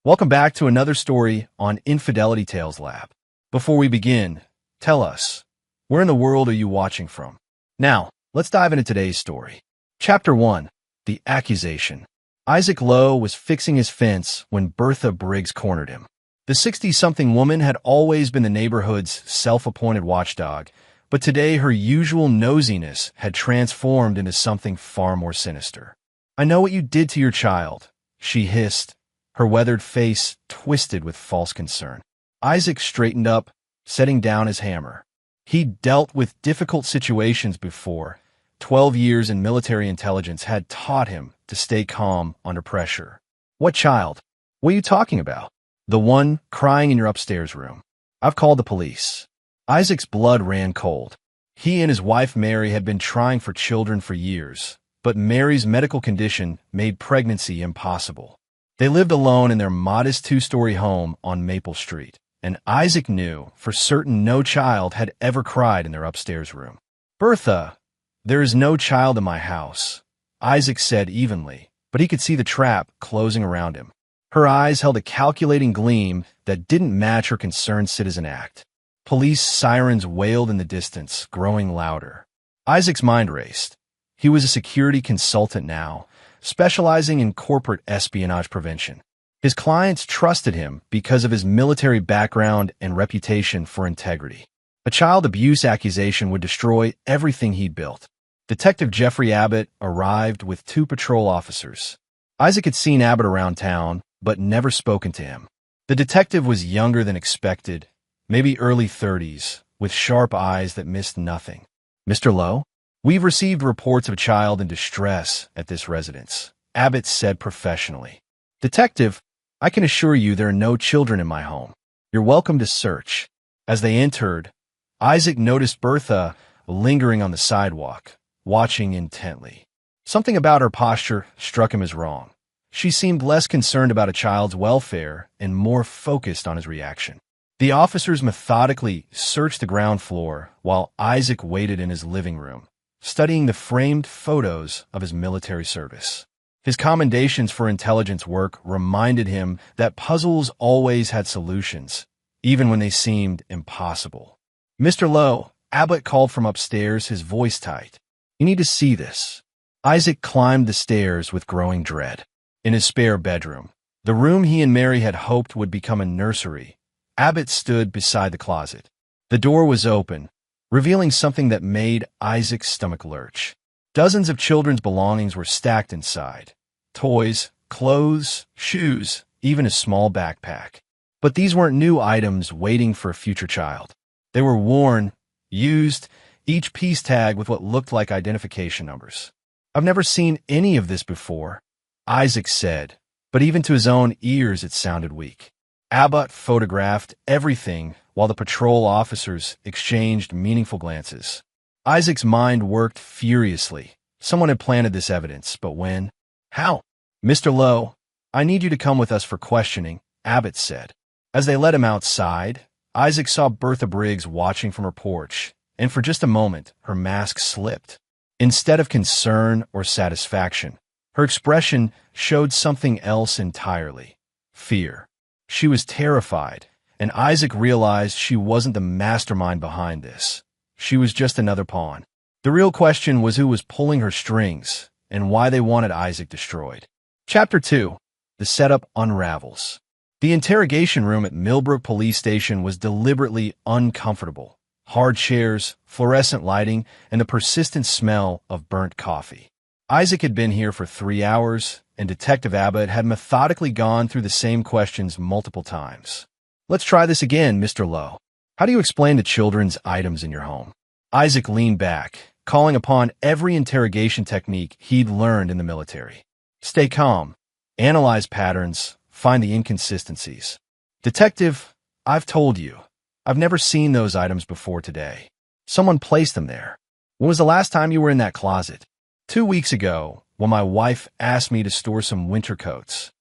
Welcome back to another story on Infidelity Tales Lab. Before we begin, tell us, where in the world are you watching from? Now, let's dive into today's story. Chapter 1. The Accusation. Isaac Lowe was fixing his fence when Bertha Briggs cornered him. The 60-something woman had always been the neighborhood's self-appointed watchdog, but today her usual nosiness had transformed into something far more sinister. "I know what you did to your child," she hissed, her weathered face twisted with false concern. Isaac straightened up, setting down his hammer. He'd dealt with difficult situations before. 12 years in military intelligence had taught him to stay calm under pressure. "What child? What are you talking about?" "The one crying in your upstairs room. I've called the police." Isaac's blood ran cold. He and his wife Mary had been trying for children for years, but Mary's medical condition made pregnancy impossible. They lived alone in their modest two-story home on Maple Street, and Isaac knew for certain no child had ever cried in their upstairs room. "Bertha, there is no child in my house," Isaac said evenly, but he could see the trap closing around him. Her eyes held a calculating gleam that didn't match her concerned citizen act. Police sirens wailed in the distance, growing louder. Isaac's mind raced. He was a security consultant now, specializing in corporate espionage prevention. His clients trusted him because of his military background and reputation for integrity. A child abuse accusation would destroy everything he'd built. Detective Jeffrey Abbott arrived with 2 patrol officers. Isaac had seen Abbott around town, but never spoken to him. The detective was younger than expected, maybe early 30s, with sharp eyes that missed nothing. "Mr. Lowe, we've received reports of a child in distress at this residence," Abbott said professionally. "Detective, I can assure you there are no children in my home. You're welcome to search." As they entered, Isaac noticed Bertha lingering on the sidewalk, watching intently. Something about her posture struck him as wrong. She seemed less concerned about a child's welfare and more focused on his reaction. The officers methodically searched the ground floor while Isaac waited in his living room, studying the framed photos of his military service. His commendations for intelligence work reminded him that puzzles always had solutions, even when they seemed impossible. "Mr. Lowe," Abbott called from upstairs, his voice tight. "You need to see this." Isaac climbed the stairs with growing dread. In his spare bedroom, the room he and Mary had hoped would become a nursery, Abbott stood beside the closet. The door was open, revealing something that made Isaac's stomach lurch. Dozens of children's belongings were stacked inside. Toys, clothes, shoes, even a small backpack. But these weren't new items waiting for a future child. They were worn, used, each piece tagged with what looked like identification numbers. "I've never seen any of this before," Isaac said, but even to his own ears it sounded weak. Abbott photographed everything while the patrol officers exchanged meaningful glances. Isaac's mind worked furiously. Someone had planted this evidence, but when? How? "Mr. Lowe, I need you to come with us for questioning," Abbott said. As they led him outside, Isaac saw Bertha Briggs watching from her porch, and for just a moment, her mask slipped. Instead of concern or satisfaction, her expression showed something else entirely: fear. She was terrified, and Isaac realized she wasn't the mastermind behind this. She was just another pawn. The real question was who was pulling her strings, and why they wanted Isaac destroyed. Chapter 2. The Setup Unravels. The interrogation room at Millbrook Police Station was deliberately uncomfortable. Hard chairs, fluorescent lighting, and the persistent smell of burnt coffee. Isaac had been here for 3 hours, and Detective Abbott had methodically gone through the same questions multiple times. "Let's try this again, Mr. Lowe. How do you explain the children's items in your home?" Isaac leaned back, calling upon every interrogation technique he'd learned in the military. Stay calm, analyze patterns, find the inconsistencies. "Detective, I've told you, I've never seen those items before today. Someone placed them there. When was the last time you were in that closet?" 2 weeks ago, when my wife asked me to store some winter coats."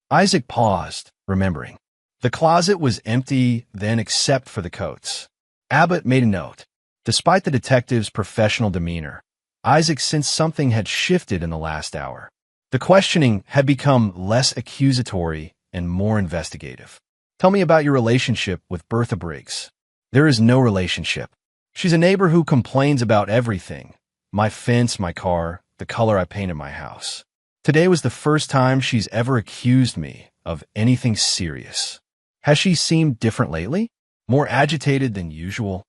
Isaac paused, remembering. The closet was empty then except for the coats. Abbott made a note. Despite the detective's professional demeanor, Isaac sensed something had shifted in the last hour. The questioning had become less accusatory and more investigative. Tell me about your relationship with Bertha Briggs. There is no relationship. She's a neighbor who complains about everything. My fence, my car, the color I painted my house. Today was the first time she's ever accused me of anything serious. Has she seemed different lately? More agitated than usual?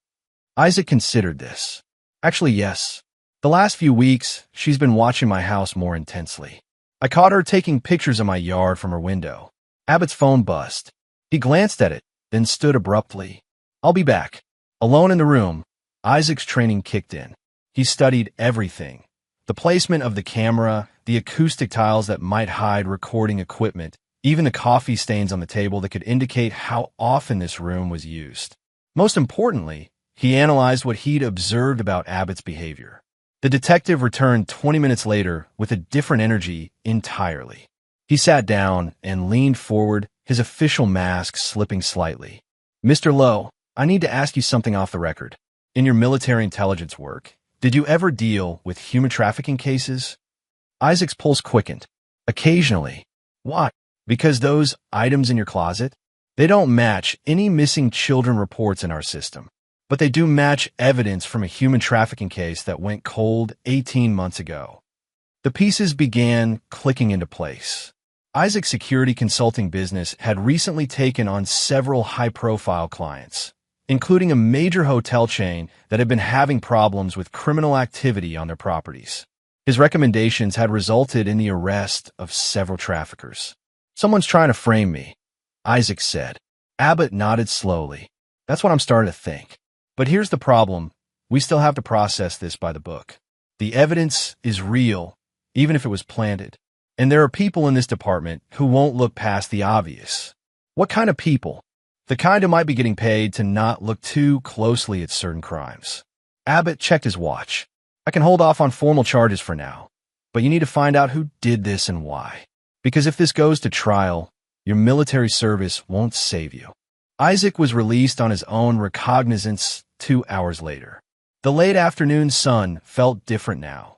Isaac considered this. Actually, yes. The last few weeks, she's been watching my house more intensely. I caught her taking pictures of my yard from her window. Abbott's phone buzzed. He glanced at it, then stood abruptly. I'll be back. Alone in the room, Isaac's training kicked in. He studied everything. The placement of the camera, the acoustic tiles that might hide recording equipment, even the coffee stains on the table that could indicate how often this room was used. Most importantly, he analyzed what he'd observed about Abbott's behavior. The detective returned 20 minutes later with a different energy entirely. He sat down and leaned forward, his official mask slipping slightly. Mr. Lowe, I need to ask you something off the record. In your military intelligence work, did you ever deal with human trafficking cases? Isaac's pulse quickened. Occasionally. Why? Because those items in your closet? They don't match any missing children reports in our system. But they do match evidence from a human trafficking case that went cold 18 months ago. The pieces began clicking into place. Isaac's security consulting business had recently taken on several high-profile clients, including a major hotel chain that had been having problems with criminal activity on their properties. His recommendations had resulted in the arrest of several traffickers. Someone's trying to frame me, Isaac said. Abbott nodded slowly. That's what I'm starting to think. But here's the problem. We still have to process this by the book. The evidence is real, even if it was planted. And there are people in this department who won't look past the obvious. What kind of people? The kind who might be getting paid to not look too closely at certain crimes. Abbott checked his watch. I can hold off on formal charges for now, but you need to find out who did this and why. Because if this goes to trial, your military service won't save you. Isaac was released on his own recognizance 2 hours later. The late afternoon sun felt different now.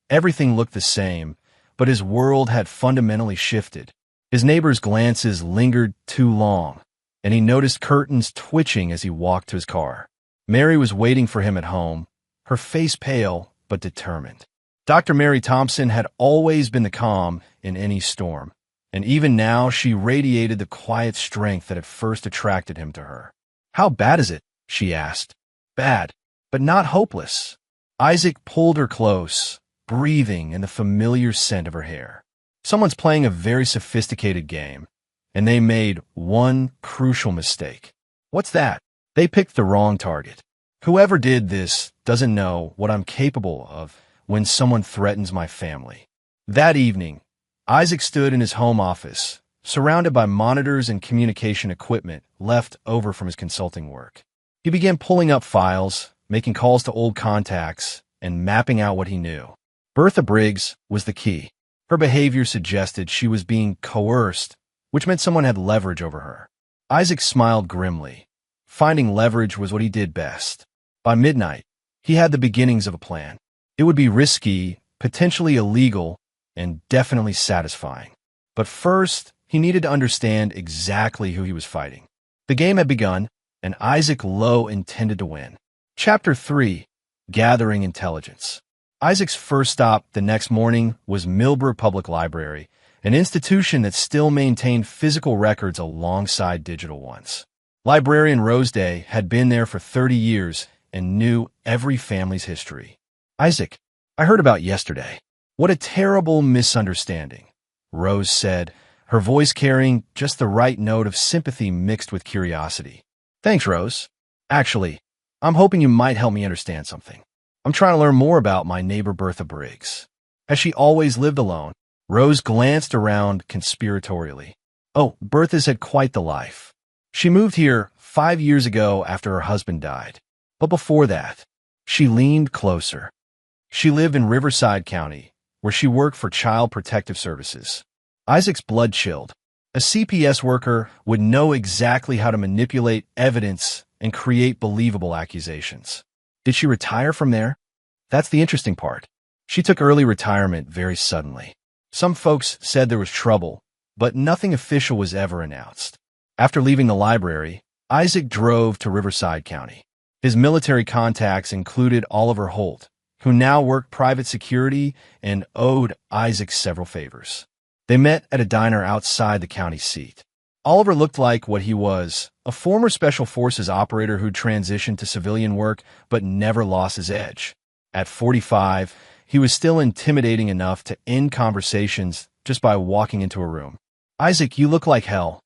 Everything looked the same, but his world had fundamentally shifted. His neighbor's glances lingered too long, and he noticed curtains twitching as he walked to his car. Mary was waiting for him at home, her face pale but determined. Dr. Mary Thompson had always been the calm in any storm, and even now she radiated the quiet strength that had first attracted him to her. How bad is it? She asked. Bad, but not hopeless. Isaac pulled her close, breathing in the familiar scent of her hair. Someone's playing a very sophisticated game, and they made one crucial mistake. What's that? They picked the wrong target. Whoever did this doesn't know what I'm capable of when someone threatens my family. That evening, Isaac stood in his home office, surrounded by monitors and communication equipment left over from his consulting work. He began pulling up files, making calls to old contacts, and mapping out what he knew. Bertha Briggs was the key. Her behavior suggested she was being coerced, which meant someone had leverage over her. Isaac smiled grimly. Finding leverage was what he did best. By midnight, he had the beginnings of a plan. It would be risky, potentially illegal, and definitely satisfying. But first, he needed to understand exactly who he was fighting. The game had begun, and Isaac Lowe intended to win. Chapter 3, Gathering Intelligence. Isaac's first stop the next morning was Millbrook Public Library, an institution that still maintained physical records alongside digital ones. Librarian Roseday had been there for 30 years and knew every family's history. Isaac, I heard about yesterday. What a terrible misunderstanding, Rose said, her voice carrying just the right note of sympathy mixed with curiosity. Thanks, Rose. Actually, I'm hoping you might help me understand something. I'm trying to learn more about my neighbor Bertha Briggs. Has she always lived alone? Rose glanced around conspiratorially. Oh, Bertha's had quite the life. She moved here 5 years ago after her husband died. But before that, she leaned closer. She lived in Riverside County, where she worked for Child Protective Services. Isaac's blood chilled. A CPS worker would know exactly how to manipulate evidence and create believable accusations. Did she retire from there? That's the interesting part. She took early retirement very suddenly. Some folks said there was trouble, but nothing official was ever announced. After leaving the library, Isaac drove to Riverside County. His military contacts included Oliver Holt, who now worked private security and owed Isaac several favors. They met at a diner outside the county seat. Oliver looked like what he was, a former Special Forces operator who transitioned to civilian work but never lost his edge. At 45, he was still intimidating enough to end conversations just by walking into a room. "Isaac, you look like hell,"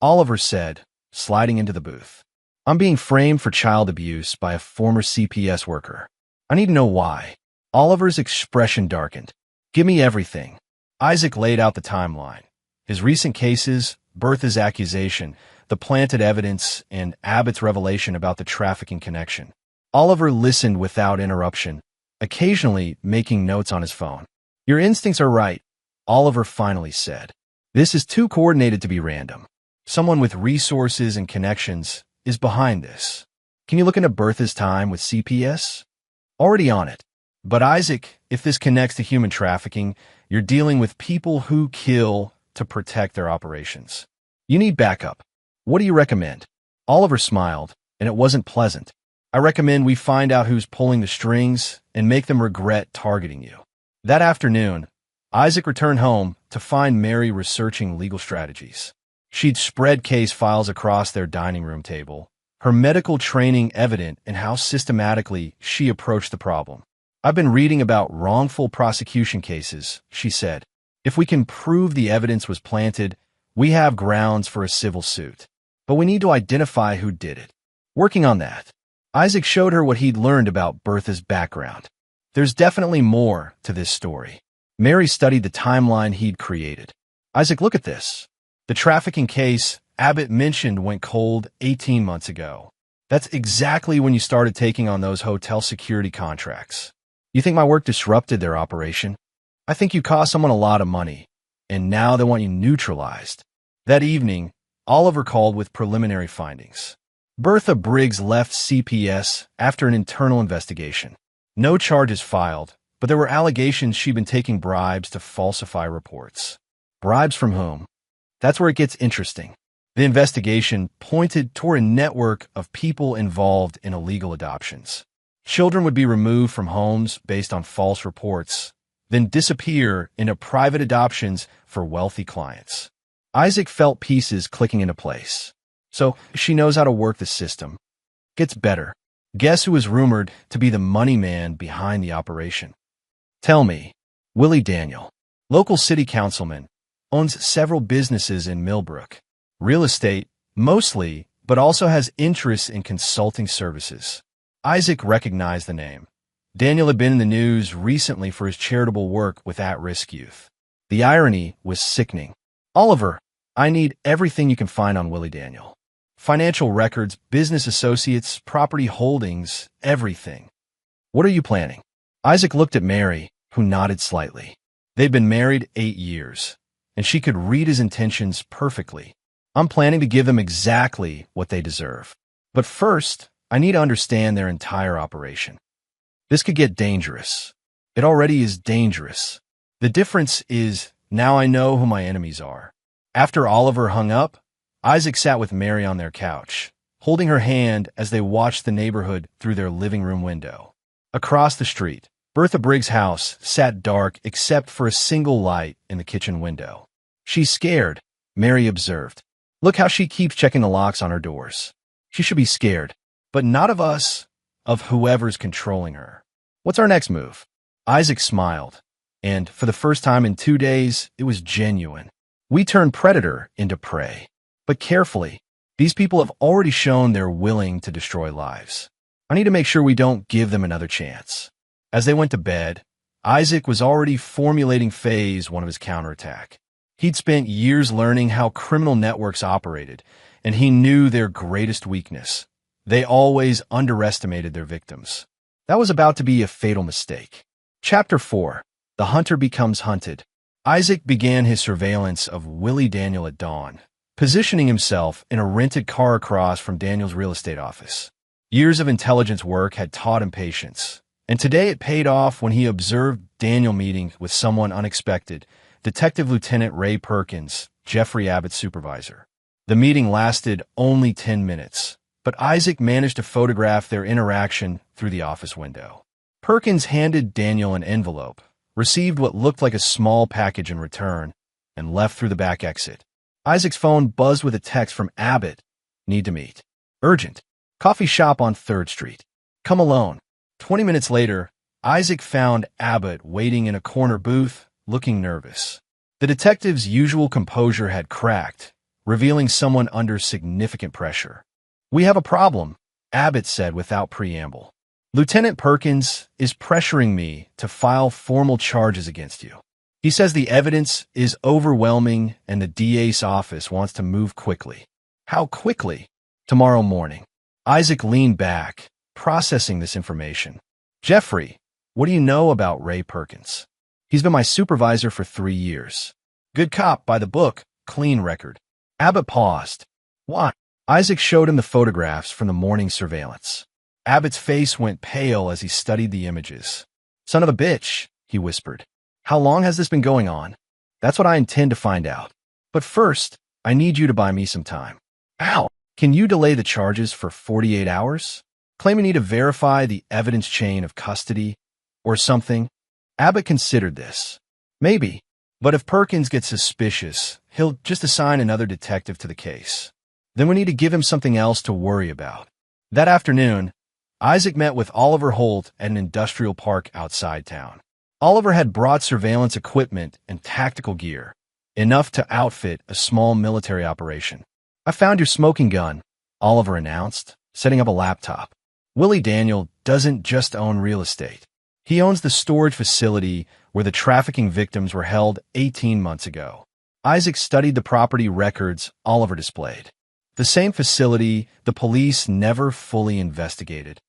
Oliver said, sliding into the booth. "I'm being framed for child abuse by a former CPS worker. I need to know why." Oliver's expression darkened. "Give me everything." Isaac laid out the timeline. His recent cases, Bertha's accusation, the planted evidence, and Abbott's revelation about the trafficking connection. Oliver listened without interruption, occasionally making notes on his phone. "Your instincts are right," Oliver finally said. "This is too coordinated to be random. Someone with resources and connections is behind this. Can you look into Bertha's time with CPS?" "Already on it. But Isaac, if this connects to human trafficking, you're dealing with people who kill to protect their operations. You need backup. What do you recommend?" Oliver smiled, and it wasn't pleasant. "I recommend we find out who's pulling the strings and make them regret targeting you." That afternoon, Isaac returned home to find Mary researching legal strategies. She'd spread case files across their dining room table, her medical training evident in how systematically she approached the problem. "I've been reading about wrongful prosecution cases," she said. "If we can prove the evidence was planted, we have grounds for a civil suit. But we need to identify who did it." Working on that, Isaac showed her what he'd learned about Bertha's background. There's definitely more to this story. Mary studied the timeline he'd created. "Isaac, look at this. The trafficking case Abbott mentioned went cold 18 months ago. That's exactly when you started taking on those hotel security contracts. You think my work disrupted their operation? I think you cost someone a lot of money, and now they want you neutralized." That evening, Oliver called with preliminary findings. Bertha Briggs left CPS after an internal investigation. No charges filed, but there were allegations she'd been taking bribes to falsify reports. Bribes from whom? That's where it gets interesting. The investigation pointed toward a network of people involved in illegal adoptions. Children would be removed from homes based on false reports, then disappear into private adoptions for wealthy clients. Isaac felt pieces clicking into place. So she knows how to work the system. Gets better. Guess who was rumored to be the money man behind the operation? Tell me. Willie Daniel, local city councilman, owns several businesses in Millbrook. Real estate, mostly, but also has interests in consulting services. Isaac recognized the name. Daniel had been in the news recently for his charitable work with at-risk youth. The irony was sickening. "Oliver, I need everything you can find on Willie Daniel. Financial records, business associates, property holdings, everything. What are you planning?" Isaac looked at Mary, who nodded slightly. They'd been married 8 years, and she could read his intentions perfectly. "I'm planning to give them exactly what they deserve. But first, I need to understand their entire operation. This could get dangerous. It already is dangerous. The difference is now I know who my enemies are." After Oliver hung up, Isaac sat with Mary on their couch, holding her hand as they watched the neighborhood through their living room window. Across the street, Bertha Briggs' house sat dark except for a single light in the kitchen window. "She's scared," Mary observed. "Look how she keeps checking the locks on her doors. She should be scared, but not of us, of whoever's controlling her. What's our next move?" Isaac smiled, and for the first time in 2 days, it was genuine. "We turn predator into prey. But carefully. These people have already shown they're willing to destroy lives. I need to make sure we don't give them another chance." As they went to bed, Isaac was already formulating phase 1 of his counterattack. He'd spent years learning how criminal networks operated, and he knew their greatest weakness. They always underestimated their victims. That was about to be a fatal mistake. Chapter 4. The Hunter Becomes Hunted. Isaac began his surveillance of Willie Daniel at dawn, positioning himself in a rented car across from Daniel's real estate office. Years of intelligence work had taught him patience, and today it paid off when he observed Daniel meeting with someone unexpected, Detective Lieutenant Ray Perkins, Jeffrey Abbott's supervisor. The meeting lasted only 10 minutes, but Isaac managed to photograph their interaction through the office window. Perkins handed Daniel an envelope, received what looked like a small package in return, and left through the back exit. Isaac's phone buzzed with a text from Abbott. Need to meet. Urgent. Coffee shop on 3rd Street. Come alone. 20 minutes later, Isaac found Abbott waiting in a corner booth, looking nervous. The detective's usual composure had cracked, revealing someone under significant pressure. We have a problem, Abbott said without preamble. Lieutenant Perkins is pressuring me to file formal charges against you. He says the evidence is overwhelming and the DA's office wants to move quickly. How quickly? Tomorrow morning. Isaac leaned back, processing this information. Jeffrey, what do you know about Ray Perkins? He's been my supervisor for 3 years. Good cop by the book, clean record. Abbott paused. Why? Isaac showed him the photographs from the morning surveillance. Abbott's face went pale as he studied the images. Son of a bitch, he whispered. How long has this been going on? That's what I intend to find out. But first, I need you to buy me some time. Ow! Can you delay the charges for 48 hours? Claim you need to verify the evidence chain of custody or something? Abbott considered this. Maybe. But if Perkins gets suspicious, he'll just assign another detective to the case. Then we need to give him something else to worry about. That afternoon, Isaac met with Oliver Holt at an industrial park outside town. Oliver had brought surveillance equipment and tactical gear, enough to outfit a small military operation. I found your smoking gun, Oliver announced, setting up a laptop. Willie Daniel doesn't just own real estate. He owns the storage facility where the trafficking victims were held 18 months ago. Isaac studied the property records Oliver displayed. The same facility the police never fully investigated,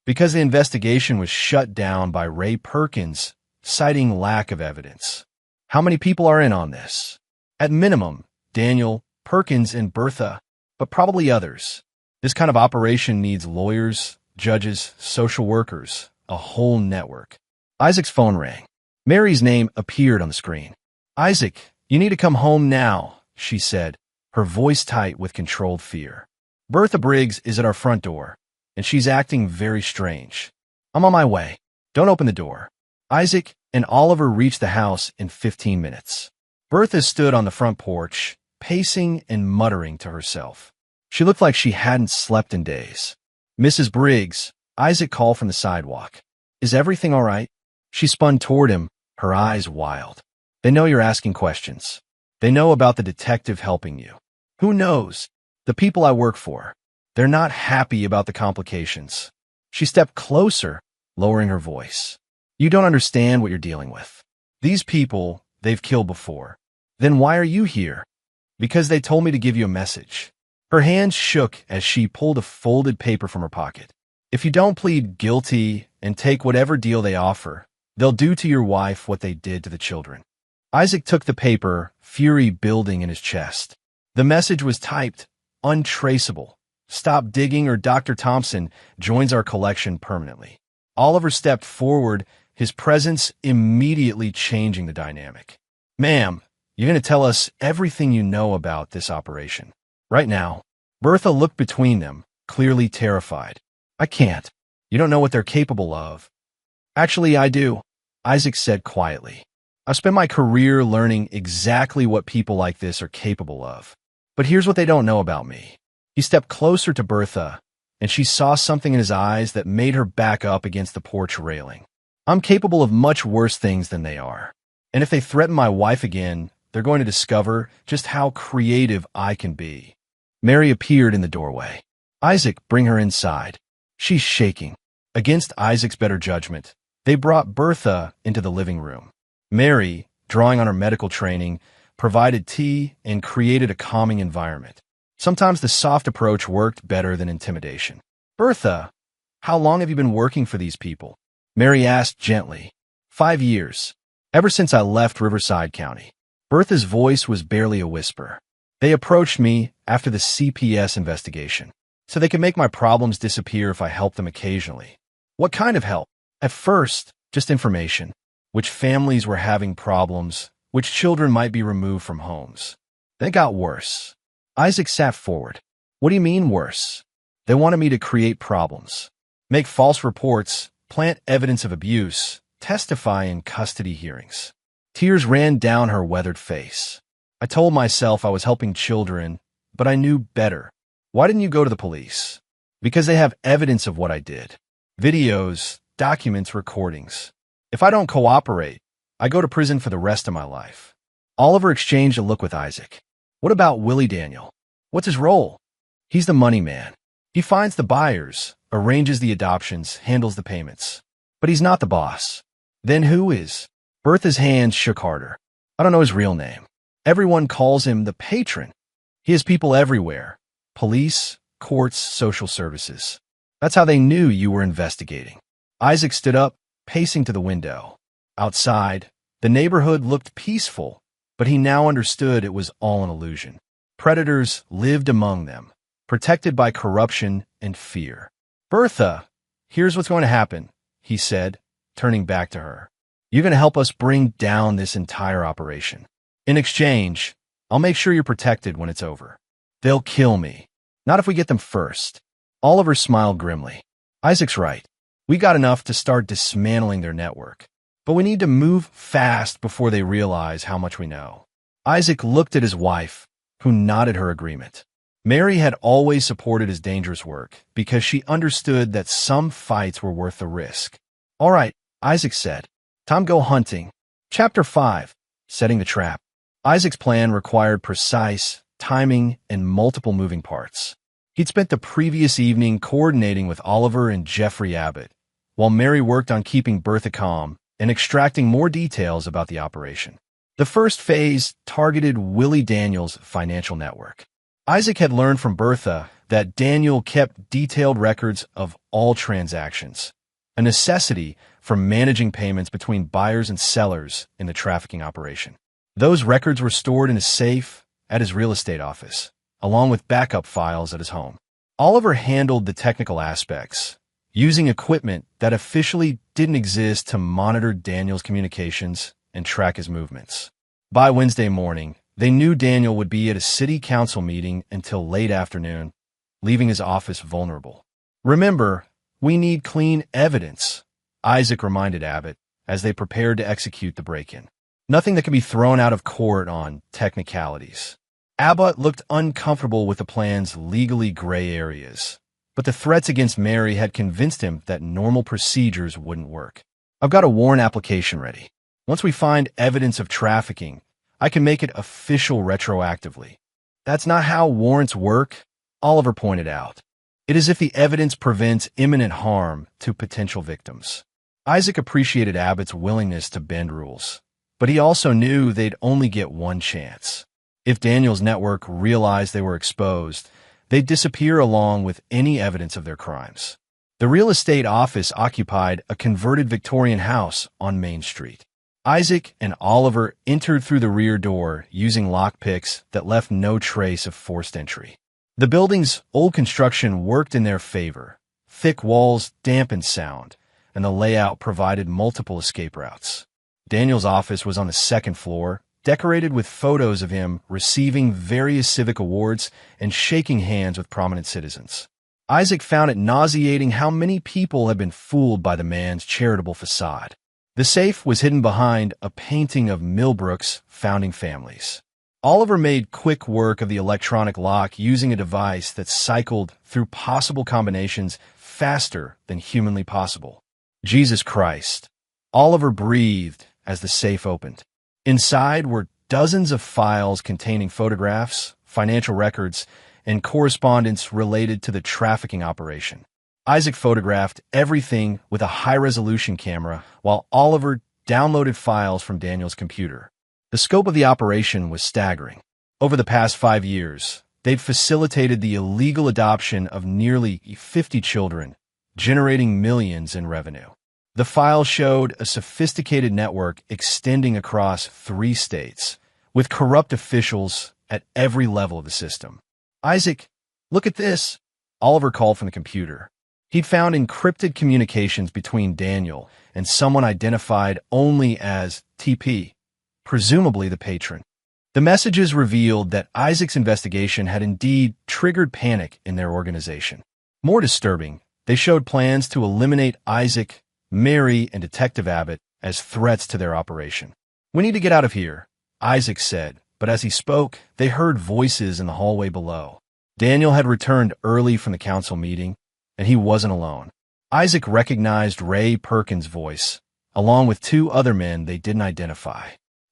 because the investigation was shut down by Ray Perkins, citing lack of evidence. How many people are in on this? At minimum, Daniel, Perkins, and Bertha, but probably others. This kind of operation needs lawyers, judges, social workers, a whole network. Isaac's phone rang. Mary's name appeared on the screen. Isaac, you need to come home now, she said, her voice tight with controlled fear. Bertha Briggs is at our front door, and she's acting very strange. I'm on my way. Don't open the door. Isaac and Oliver reached the house in 15 minutes. Bertha stood on the front porch, pacing and muttering to herself. She looked like she hadn't slept in days. Mrs. Briggs, Isaac called from the sidewalk. Is everything all right? She spun toward him, her eyes wild. They know you're asking questions. They know about the detective helping you. Who knows? The people I work for. They're not happy about the complications. She stepped closer, lowering her voice. You don't understand what you're dealing with. These people, they've killed before. Then why are you here? Because they told me to give you a message. Her hands shook as she pulled a folded paper from her pocket. If you don't plead guilty and take whatever deal they offer, they'll do to your wife what they did to the children. Isaac took the paper, fury building in his chest. The message was typed, untraceable. Stop digging or Dr. Thompson joins our collection permanently. Oliver stepped forward, his presence immediately changing the dynamic. Ma'am, you're going to tell us everything you know about this operation. Right now. Bertha looked between them, clearly terrified. I can't. You don't know what they're capable of. Actually, I do, Isaac said quietly. I've spent my career learning exactly what people like this are capable of. But here's what they don't know about me. He stepped closer to Bertha, and she saw something in his eyes that made her back up against the porch railing. I'm capable of much worse things than they are. And if they threaten my wife again, they're going to discover just how creative I can be. Mary appeared in the doorway. Isaac, bring her inside. She's shaking. Against Isaac's better judgment, they brought Bertha into the living room. Mary, drawing on her medical training, provided tea and created a calming environment. Sometimes the soft approach worked better than intimidation. Bertha, how long have you been working for these people? Mary asked gently. 5 years. Ever since I left Riverside County. Bertha's voice was barely a whisper. They approached me after the CPS investigation, so they could make my problems disappear if I helped them occasionally. What kind of help? At first, just information. Which families were having problems, which children might be removed from homes. Then it got worse. Isaac sat forward. What do you mean worse? They wanted me to create problems, make false reports, plant evidence of abuse, testify in custody hearings. Tears ran down her weathered face. I told myself I was helping children, but I knew better. Why didn't you go to the police? Because they have evidence of what I did. Videos, documents, recordings. If I don't cooperate, I go to prison for the rest of my life. Oliver exchanged a look with Isaac. What about Willie Daniel? What's his role? He's the money man. He finds the buyers, arranges the adoptions, handles the payments. But he's not the boss. Then who is? Bertha's hands shook harder. I don't know his real name. Everyone calls him the patron. He has people everywhere. Police, courts, social services. That's how they knew you were investigating. Isaac stood up, pacing to the window. Outside, the neighborhood looked peaceful, but he now understood it was all an illusion. Predators lived among them, protected by corruption and fear. Bertha, here's what's going to happen, he said, turning back to her. You're going to help us bring down this entire operation. In exchange, I'll make sure you're protected when it's over. They'll kill me. Not if we get them first. Oliver smiled grimly. Isaac's right. We got enough to start dismantling their network. But we need to move fast before they realize how much we know. Isaac looked at his wife, who nodded her agreement. Mary had always supported his dangerous work because she understood that some fights were worth the risk. All right, Isaac said. Time to go hunting. Chapter 5. Setting the Trap. Isaac's plan required precise timing and multiple moving parts. He'd spent the previous evening coordinating with Oliver and Jeffrey Abbott, while Mary worked on keeping Bertha calm and extracting more details about the operation. The first phase targeted Willie Daniel's financial network. Isaac had learned from Bertha that Daniel kept detailed records of all transactions, a necessity for managing payments between buyers and sellers in the trafficking operation. Those records were stored in a safe at his real estate office, along with backup files at his home. Oliver handled the technical aspects, using equipment that officially didn't exist to monitor Daniel's communications and track his movements. By Wednesday morning, they knew Daniel would be at a city council meeting until late afternoon, leaving his office vulnerable. Remember, we need clean evidence, Isaac reminded Abbott as they prepared to execute the break-in. Nothing that can be thrown out of court on technicalities. Abbott looked uncomfortable with the plan's legally gray areas, but the threats against Mary had convinced him that normal procedures wouldn't work. I've got a warrant application ready. Once we find evidence of trafficking, I can make it official retroactively. That's not how warrants work, Oliver pointed out. It is if the evidence prevents imminent harm to potential victims. Isaac appreciated Abbott's willingness to bend rules, but he also knew they'd only get one chance. If Daniel's network realized they were exposed, they'd disappear along with any evidence of their crimes. The real estate office occupied a converted Victorian house on Main Street. Isaac and Oliver entered through the rear door using lockpicks that left no trace of forced entry. The building's old construction worked in their favor. Thick walls dampened sound, and the layout provided multiple escape routes. Daniel's office was on the second floor, decorated with photos of him receiving various civic awards and shaking hands with prominent citizens. Isaac found it nauseating how many people had been fooled by the man's charitable facade. The safe was hidden behind a painting of Millbrook's founding families. Oliver made quick work of the electronic lock using a device that cycled through possible combinations faster than humanly possible. Jesus Christ. Oliver breathed as the safe opened. Inside were dozens of files containing photographs, financial records, and correspondence related to the trafficking operation. Isaac photographed everything with a high-resolution camera, while Oliver downloaded files from Daniel's computer. The scope of the operation was staggering. Over the past 5 years, they'd facilitated the illegal adoption of nearly 50 children, generating millions in revenue. The file showed a sophisticated network extending across 3 states, with corrupt officials at every level of the system. Isaac, look at this, Oliver called from the computer. He'd found encrypted communications between Daniel and someone identified only as TP, presumably the patron. The messages revealed that Isaac's investigation had indeed triggered panic in their organization. More disturbing, they showed plans to eliminate Isaac, Mary, and Detective Abbott as threats to their operation. "We need to get out of here," Isaac said, but as he spoke, they heard voices in the hallway below. Daniel had returned early from the council meeting, and he wasn't alone. Isaac recognized Ray Perkins' voice, along with two other men they didn't identify.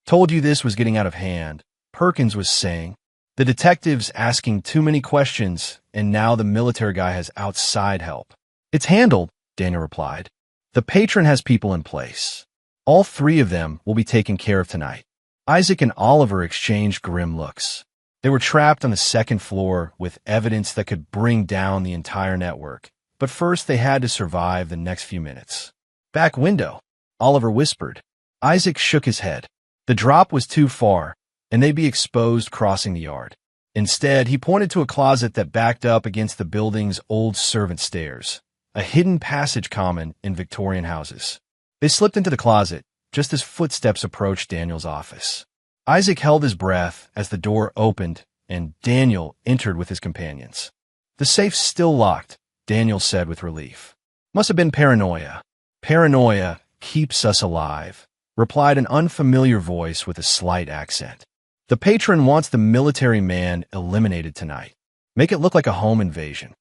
"Told you this was getting out of hand," Perkins was saying. "The detective's asking too many questions, and now the military guy has outside help." "It's handled," Daniel replied. "The patron has people in place. All three of them will be taken care of tonight." Isaac and Oliver exchanged grim looks. They were trapped on the second floor with evidence that could bring down the entire network. But first they had to survive the next few minutes. "Back window," Oliver whispered. Isaac shook his head. The drop was too far, and they'd be exposed crossing the yard. Instead, he pointed to a closet that backed up against the building's old servant stairs, a hidden passage common in Victorian houses. They slipped into the closet just as footsteps approached Daniel's office. Isaac held his breath as the door opened and Daniel entered with his companions. "The safe's still locked," Daniel said with relief. "Must have been paranoia." "Paranoia keeps us alive," replied an unfamiliar voice with a slight accent. "The patron wants the military man eliminated tonight. Make it look like a home invasion."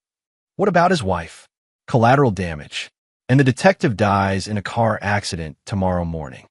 "What about his wife?" "Collateral damage. And the detective dies in a car accident tomorrow morning."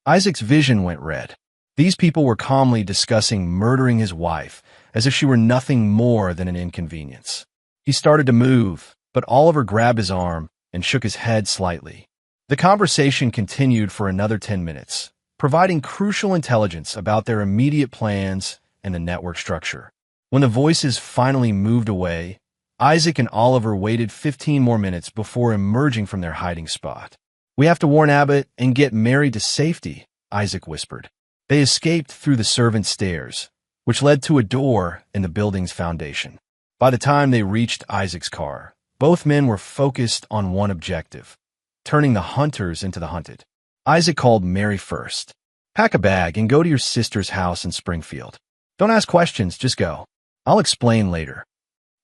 Isaac's vision went red. These people were calmly discussing murdering his wife as if she were nothing more than an inconvenience. He started to move, but Oliver grabbed his arm and shook his head slightly. The conversation continued for another 10 minutes, providing crucial intelligence about their immediate plans and the network structure. When the voices finally moved away, Isaac and Oliver waited 15 more minutes before emerging from their hiding spot. "We have to warn Abbott and get Mary to safety," Isaac whispered. They escaped through the servants' stairs, which led to a door in the building's foundation. By the time they reached Isaac's car, both men were focused on one objective: turning the hunters into the hunted. Isaac called Mary first. "Pack a bag and go to your sister's house in Springfield. Don't ask questions, just go. I'll explain later."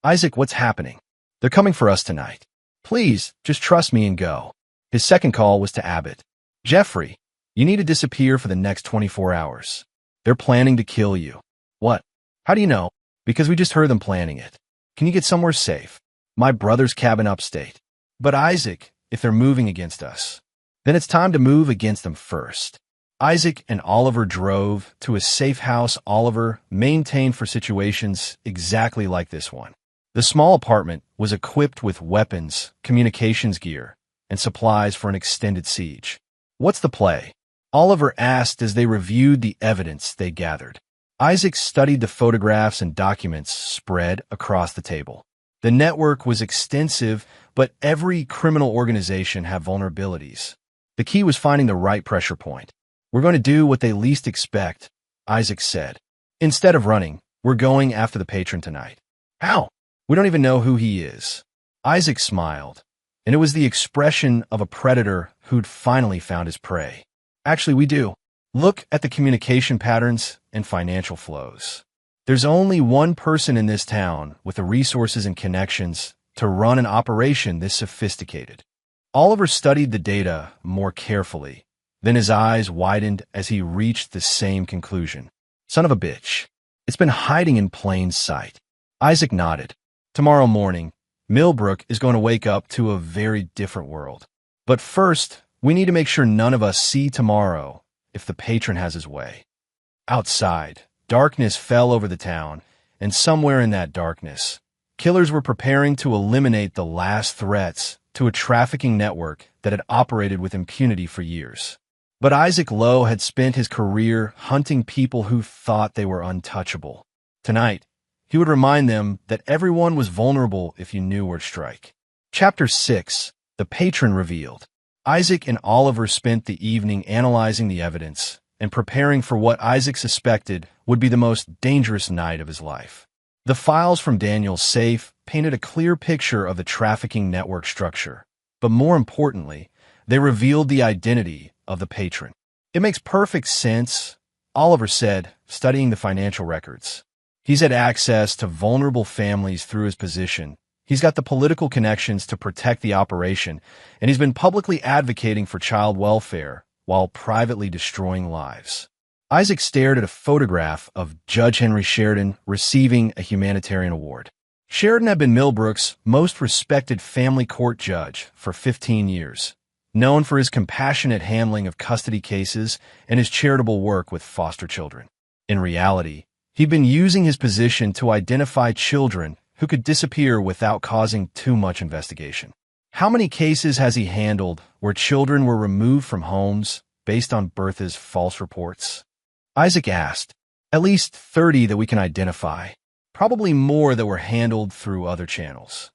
"Isaac, what's happening?" "They're coming for us tonight. Please, just trust me and go." His second call was to Abbott. "Jeffrey, you need to disappear for the next 24 hours. They're planning to kill you." "What? How do you know?" "Because we just heard them planning it. Can you get somewhere safe?" "My brother's cabin upstate." "But Isaac, if they're moving against us, then it's time to move against them first." Isaac and Oliver drove to a safe house Oliver maintained for situations exactly like this one. The small apartment was equipped with weapons, communications gear, and supplies for an extended siege. "What's the play?" Oliver asked as they reviewed the evidence they gathered. Isaac studied the photographs and documents spread across the table. The network was extensive, but every criminal organization had vulnerabilities. The key was finding the right pressure point. "We're going to do what they least expect," Isaac said. "Instead of running, we're going after the patron tonight." "How?" "We don't even know who he is." Isaac smiled, and it was the expression of a predator who'd finally found his prey. "Actually, we do. Look at the communication patterns and financial flows. There's only one person in this town with the resources and connections to run an operation this sophisticated." Oliver studied the data more carefully. Then his eyes widened as he reached the same conclusion. "Son of a bitch. It's been hiding in plain sight." Isaac nodded. "Tomorrow morning, Millbrook is going to wake up to a very different world. But first, we need to make sure none of us see tomorrow if the patron has his way." Outside, darkness fell over the town, and somewhere in that darkness, killers were preparing to eliminate the last threats to a trafficking network that had operated with impunity for years. But Isaac Lowe had spent his career hunting people who thought they were untouchable. Tonight, he would remind them that everyone was vulnerable if you knew where to strike. Chapter 6: The Patron Revealed. Isaac and Oliver spent the evening analyzing the evidence and preparing for what Isaac suspected would be the most dangerous night of his life. The files from Daniel's safe painted a clear picture of the trafficking network structure, but more importantly, they revealed the identity of the patron. "It makes perfect sense," Oliver said, studying the financial records. He's had access to vulnerable families through his position. He's got the political connections to protect the operation, and he's been publicly advocating for child welfare while privately destroying lives. Isaac stared at a photograph of Judge Henry Sheridan receiving a humanitarian award. Sheridan had been Millbrook's most respected family court judge for 15 years, known for his compassionate handling of custody cases and his charitable work with foster children. In reality, he'd been using his position to identify children who could disappear without causing too much investigation. How many cases has he handled where children were removed from homes based on Bertha's false reports? Isaac asked. At least 30 that we can identify, probably more that were handled through other channels.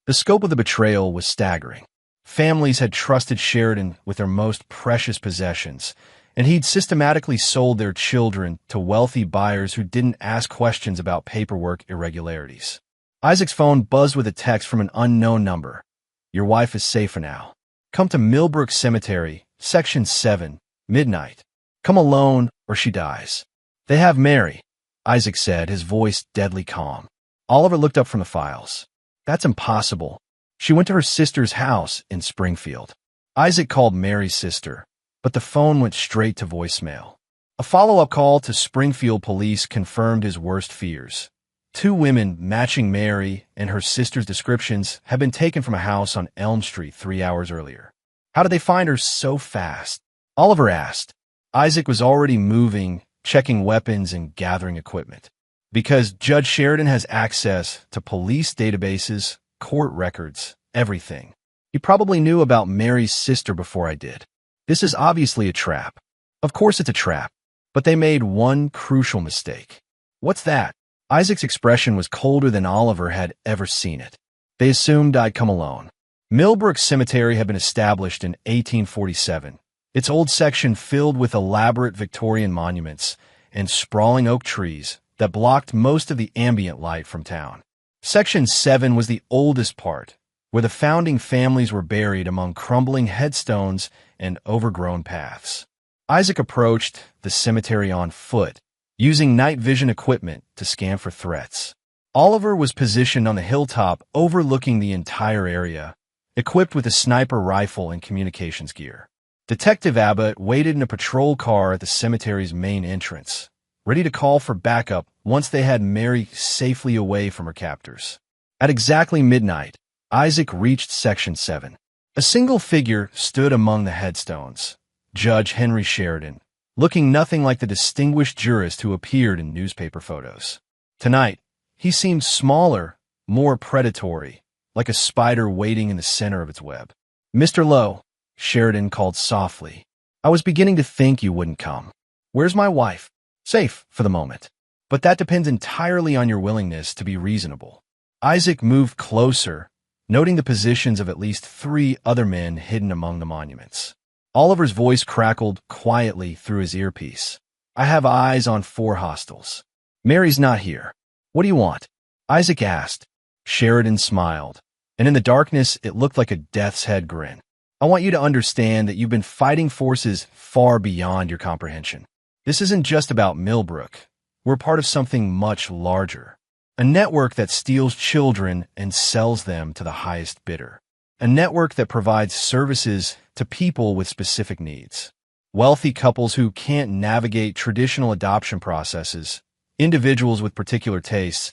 The scope of the betrayal was staggering. Families had trusted Sheridan with their most precious possessions, and he'd systematically sold their children to wealthy buyers who didn't ask questions about paperwork irregularities. Isaac's phone buzzed with a text from an unknown number. Your wife is safer now. Come to Millbrook Cemetery, Section 7, midnight. Come alone or she dies. They have Mary, Isaac said, his voice deadly calm. Oliver looked up from the files. That's impossible. She went to her sister's house in Springfield. Isaac called Mary's sister, but the phone went straight to voicemail. A follow-up call to Springfield police confirmed his worst fears. 2 women matching Mary and her sister's descriptions had been taken from a house on Elm Street 3 hours earlier. How did they find her so fast? Oliver asked. Isaac was already moving, checking weapons and gathering equipment. Because Judge Sheridan has access to police databases, court records, everything. He probably knew about Mary's sister before I did. This is obviously a trap. Of course it's a trap, but they made one crucial mistake. What's that? Isaac's expression was colder than Oliver had ever seen it. They assumed I'd come alone. Millbrook Cemetery had been established in 1847. Its old section filled with elaborate Victorian monuments and sprawling oak trees that blocked most of the ambient light from town. Section 7 was the oldest part, where the founding families were buried among crumbling headstones and overgrown paths. Isaac approached the cemetery on foot, using night vision equipment to scan for threats. Oliver was positioned on the hilltop overlooking the entire area, equipped with a sniper rifle and communications gear. Detective Abbott waited in a patrol car at the cemetery's main entrance, ready to call for backup once they had Mary safely away from her captors. At exactly midnight, Isaac reached Section 7. A single figure stood among the headstones, Judge Henry Sheridan, looking nothing like the distinguished jurist who appeared in newspaper photos. Tonight, he seemed smaller, more predatory, like a spider waiting in the center of its web. Mr. Lowe, Sheridan called softly. I was beginning to think you wouldn't come. Where's my wife? Safe, for the moment. But that depends entirely on your willingness to be reasonable. Isaac moved closer, noting the positions of at least 3 other men hidden among the monuments. Oliver's voice crackled quietly through his earpiece. I have eyes on 4 hostiles. Mary's not here. What do you want? Isaac asked. Sheridan smiled, and in the darkness it looked like a death's head grin. I want you to understand that you've been fighting forces far beyond your comprehension. This isn't just about Millbrook. We're part of something much larger. A network that steals children and sells them to the highest bidder. A network that provides services to people with specific needs. Wealthy couples who can't navigate traditional adoption processes, individuals with particular tastes,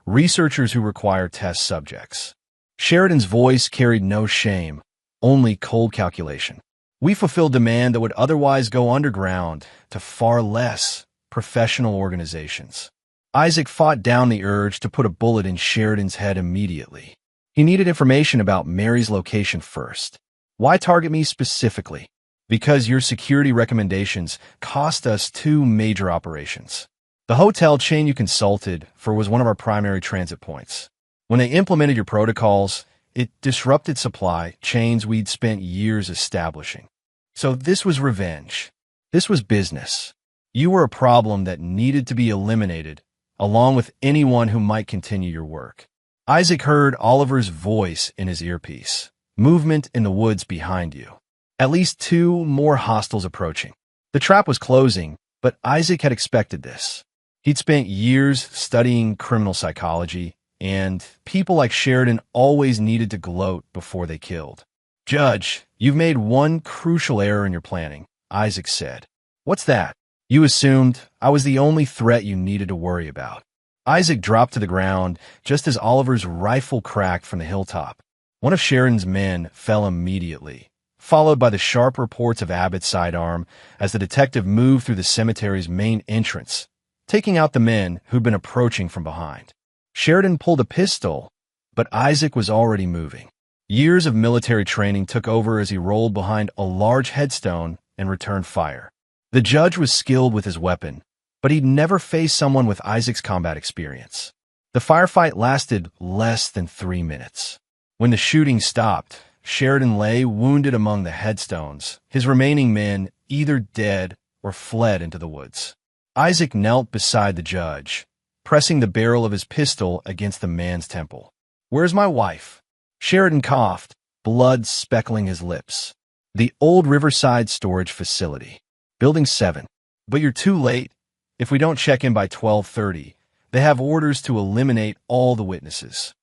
researchers who require test subjects. Sheridan's voice carried no shame, only cold calculation. We fulfill demand that would otherwise go underground to far less professional organizations. Isaac fought down the urge to put a bullet in Sheridan's head immediately. He needed information about Mary's location first. Why target me specifically? Because your security recommendations cost us 2 major operations. The hotel chain you consulted for was one of our primary transit points. When they implemented your protocols, it disrupted supply chains we'd spent years establishing. So this was revenge. This was business. You were a problem that needed to be eliminated, along with anyone who might continue your work. Isaac heard Oliver's voice in his earpiece. Movement in the woods behind you. At least 2 more hostiles approaching. The trap was closing, But Isaac had expected this. He'd spent years studying criminal psychology, and people like Sheridan always needed to gloat before they killed. "Judge, you've made one crucial error in your planning," Isaac said. "What's that?" "You assumed I was the only threat you needed to worry about." Isaac dropped to the ground just as Oliver's rifle cracked from the hilltop. One of Sheridan's men fell immediately, followed by the sharp reports of Abbott's sidearm as the detective moved through the cemetery's main entrance, taking out the men who'd been approaching from behind. Sheridan pulled a pistol, but Isaac was already moving. Years of military training took over as he rolled behind a large headstone and returned fire. The judge was skilled with his weapon, but he'd never faced someone with Isaac's combat experience. The firefight lasted less than 3 minutes. When the shooting stopped, Sheridan lay wounded among the headstones, his remaining men either dead or fled into the woods. Isaac knelt beside the judge, pressing the barrel of his pistol against the man's temple. "Where's my wife?" Sheridan coughed, blood speckling his lips. "The old Riverside storage facility. Building 7. But you're too late. If we don't check in by 12:30, they have orders to eliminate all the witnesses."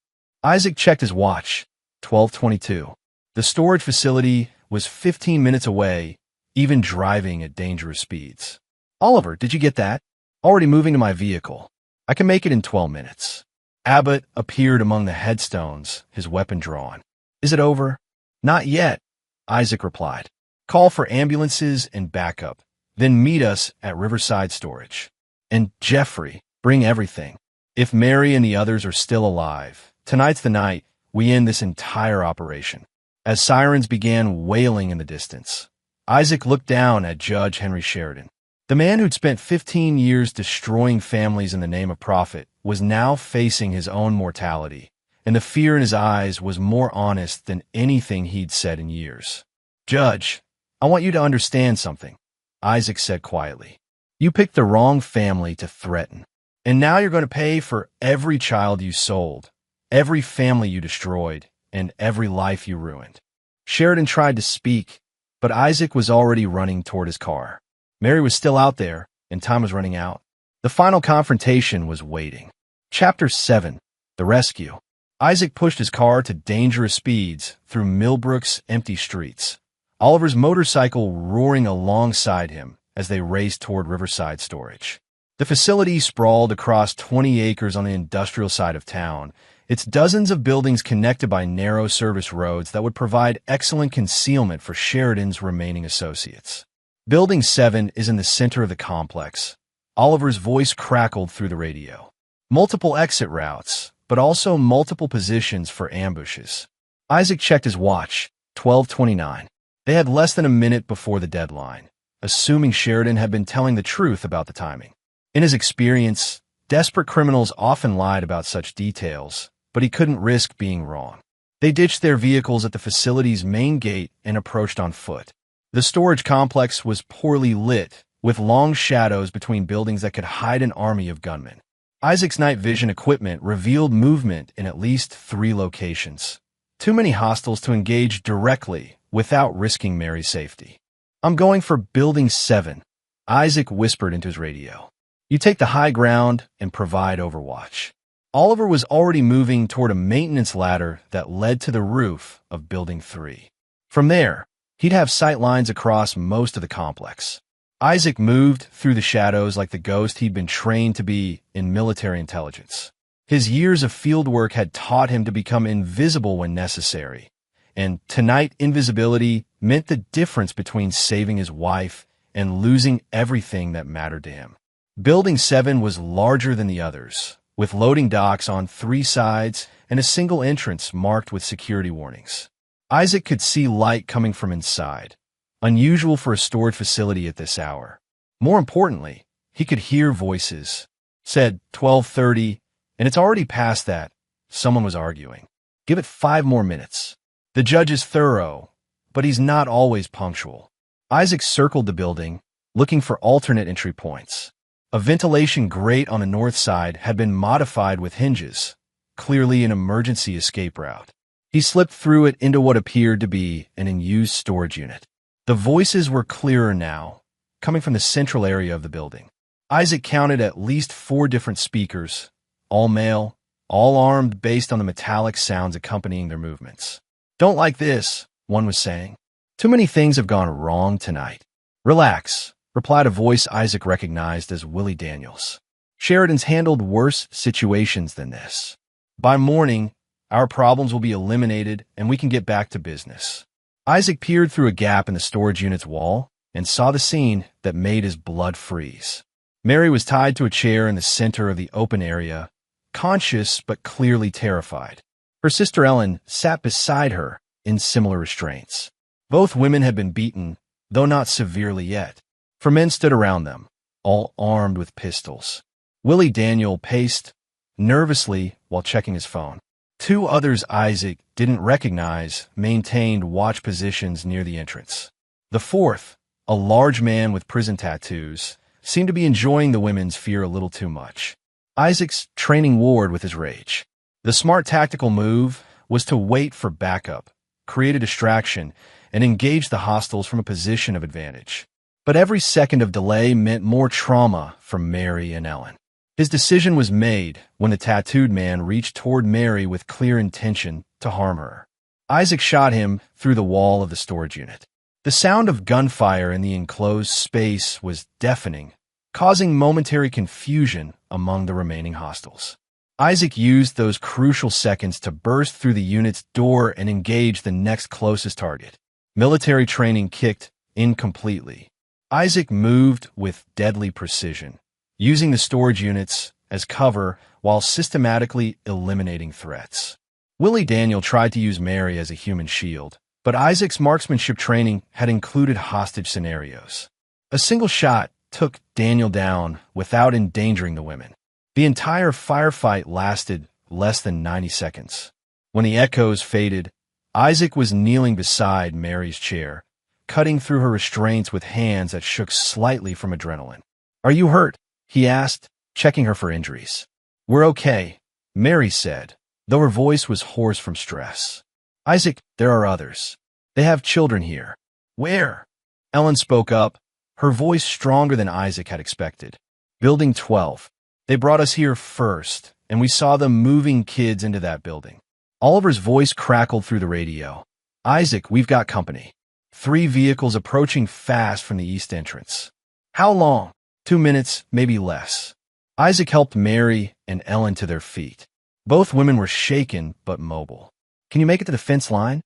Isaac checked his watch. 12:22. The storage facility was 15 minutes away, even driving at dangerous speeds. "Oliver, did you get that? Already moving to my vehicle. I can make it in 12 minutes. Abbott appeared among the headstones, his weapon drawn. "Is it over?" "Not yet," Isaac replied. "Call for ambulances and backup. Then meet us at Riverside Storage. And Jeffrey, bring everything. If Mary and the others are still alive, tonight's the night we end this entire operation." As sirens began wailing in the distance, Isaac looked down at Judge Henry Sheridan. The man who'd spent 15 years destroying families in the name of profit was now facing his own mortality, and the fear in his eyes was more honest than anything he'd said in years. "Judge, I want you to understand something," Isaac said quietly. "You picked the wrong family to threaten, and now you're going to pay for every child you sold, every family you destroyed, and every life you ruined." Sheridan tried to speak, but Isaac was already running toward his car. Mary was still out there, and time was running out. The final confrontation was waiting. Chapter 7. The Rescue. Isaac pushed his car to dangerous speeds through Millbrook's empty streets, Oliver's motorcycle roaring alongside him as they raced toward Riverside Storage. The facility sprawled across 20 acres on the industrial side of town, its dozens of buildings connected by narrow service roads that would provide excellent concealment for Sheridan's remaining associates. Building 7 is in the center of the complex. Oliver's voice crackled through the radio. Multiple exit routes, but also multiple positions for ambushes. Isaac checked his watch. 12:29. They had less than a minute before the deadline, assuming Sheridan had been telling the truth about the timing. In his experience, desperate criminals often lied about such details, but he couldn't risk being wrong. They ditched their vehicles at the facility's main gate and approached on foot. The storage complex was poorly lit, with long shadows between buildings that could hide an army of gunmen. Isaac's night vision equipment revealed movement in at least 3 locations. Too many hostiles to engage directly without risking Mary's safety. "I'm going for Building 7, Isaac whispered into his radio. "You take the high ground and provide overwatch." Oliver was already moving toward a maintenance ladder that led to the roof of Building 3. From there, he'd have sight lines across most of the complex. Isaac moved through the shadows like the ghost he'd been trained to be in military intelligence. His years of field work had taught him to become invisible when necessary, and tonight invisibility meant the difference between saving his wife and losing everything that mattered to him. Building 7 was larger than the others, with loading docks on 3 sides and a single entrance marked with security warnings. Isaac could see light coming from inside, unusual for a storage facility at this hour. More importantly, he could hear voices. Said 12:30, and it's already past that. Someone was arguing. "Give it 5 more minutes." The judge is thorough, but he's not always punctual. Isaac circled the building, looking for alternate entry points. A ventilation grate on the north side had been modified with hinges, clearly an emergency escape route. He slipped through it into what appeared to be an unused storage unit. The voices were clearer now, coming from the central area of the building. Isaac counted at least 4 different speakers, all male, all armed based on the metallic sounds accompanying their movements. "Don't like this," one was saying. "Too many things have gone wrong tonight." "Relax," replied a voice Isaac recognized as Willie Daniels. "Sheridan's handled worse situations than this. By morning, our problems will be eliminated and we can get back to business." Isaac peered through a gap in the storage unit's wall and saw the scene that made his blood freeze. Mary was tied to a chair in the center of the open area, conscious but clearly terrified. Her sister Ellen sat beside her in similar restraints. Both women had been beaten, though not severely yet. 4 men stood around them, all armed with pistols. Willie Daniel paced nervously while checking his phone. 2 others Isaac didn't recognize maintained watch positions near the entrance. The 4th, a large man with prison tattoos, seemed to be enjoying the women's fear a little too much. Isaac's training warred with his rage. The smart tactical move was to wait for backup, create a distraction, and engage the hostiles from a position of advantage. But every second of delay meant more trauma for Mary and Ellen. His decision was made when the tattooed man reached toward Mary with clear intention to harm her. Isaac shot him through the wall of the storage unit. The sound of gunfire in the enclosed space was deafening, causing momentary confusion among the remaining hostiles. Isaac used those crucial seconds to burst through the unit's door and engage the next closest target. Military training kicked in completely. Isaac moved with deadly precision, using the storage units as cover while systematically eliminating threats. Willie Daniel tried to use Mary as a human shield, but Isaac's marksmanship training had included hostage scenarios. A single shot took Daniel down without endangering the women. The entire firefight lasted less than 90 seconds. When the echoes faded, Isaac was kneeling beside Mary's chair, cutting through her restraints with hands that shook slightly from adrenaline. "Are you hurt?" he asked, checking her for injuries. "We're okay," Mary said, though her voice was hoarse from stress. "Isaac, there are others. They have children here." "Where?" Ellen spoke up, her voice stronger than Isaac had expected. "Building 12. They brought us here first, and we saw them moving kids into that building." Oliver's voice crackled through the radio. "Isaac, we've got company. 3 vehicles approaching fast from the east entrance." "How long?" 2 minutes, maybe less." Isaac helped Mary and Ellen to their feet. Both women were shaken but mobile. "Can you make it to the fence line?"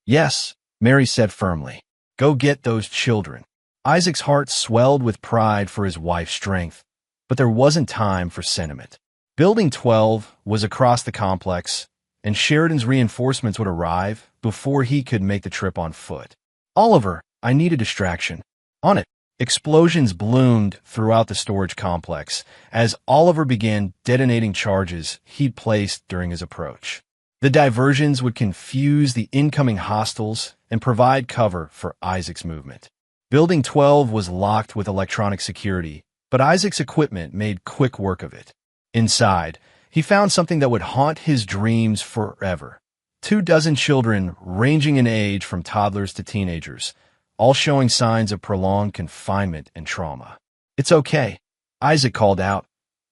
"Yes," Mary said firmly. "Go get those children." Isaac's heart swelled with pride for his wife's strength, but there wasn't time for sentiment. Building 12 was across the complex, and Sheridan's reinforcements would arrive before he could make the trip on foot. "Oliver, I need a distraction." "On it." Explosions bloomed throughout the storage complex as Oliver began detonating charges he'd placed during his approach. The diversions would confuse the incoming hostiles and provide cover for Isaac's movement. Building 12 was locked with electronic security, but Isaac's equipment made quick work of it. Inside, he found something that would haunt his dreams forever. 24 children ranging in age from toddlers to teenagers, all showing signs of prolonged confinement and trauma. "It's okay," Isaac called out,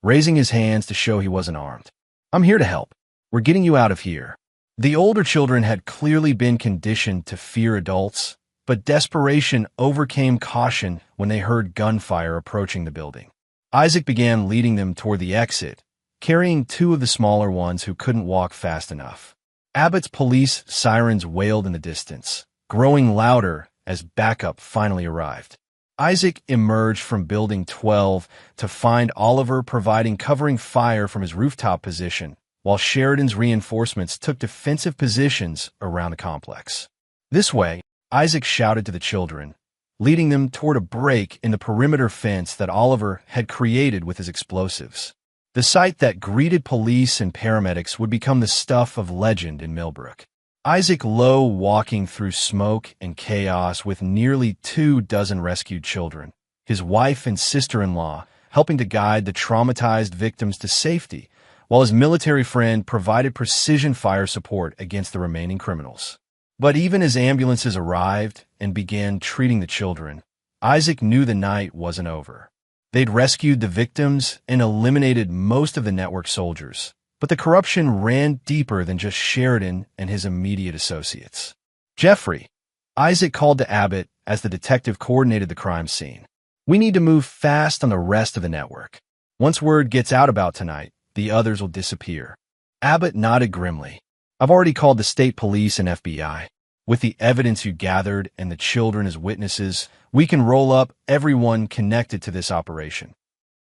raising his hands to show he wasn't armed. "I'm here to help. We're getting you out of here." The older children had clearly been conditioned to fear adults, but desperation overcame caution when they heard gunfire approaching the building. Isaac began leading them toward the exit, carrying 2 of the smaller ones who couldn't walk fast enough. Abbott's police sirens wailed in the distance, growing louder as backup finally arrived. Isaac emerged from Building 12 to find Oliver providing covering fire from his rooftop position, while Sheridan's reinforcements took defensive positions around the complex. "This way," Isaac shouted to the children, leading them toward a break in the perimeter fence that Oliver had created with his explosives. The sight that greeted police and paramedics would become the stuff of legend in Millbrook. Isaac Lowe walking through smoke and chaos with nearly 24 rescued children, his wife and sister-in-law helping to guide the traumatized victims to safety, while his military friend provided precision fire support against the remaining criminals. But even as ambulances arrived and began treating the children, Isaac knew the night wasn't over. They'd rescued the victims and eliminated most of the network soldiers, but the corruption ran deeper than just Sheridan and his immediate associates. Jeffrey, Isaac called to Abbott as the detective coordinated the crime scene. We need to move fast on the rest of the network. Once word gets out about tonight, the others will disappear. Abbott nodded grimly. I've already called the state police and FBI. With the evidence you gathered and the children as witnesses, we can roll up everyone connected to this operation.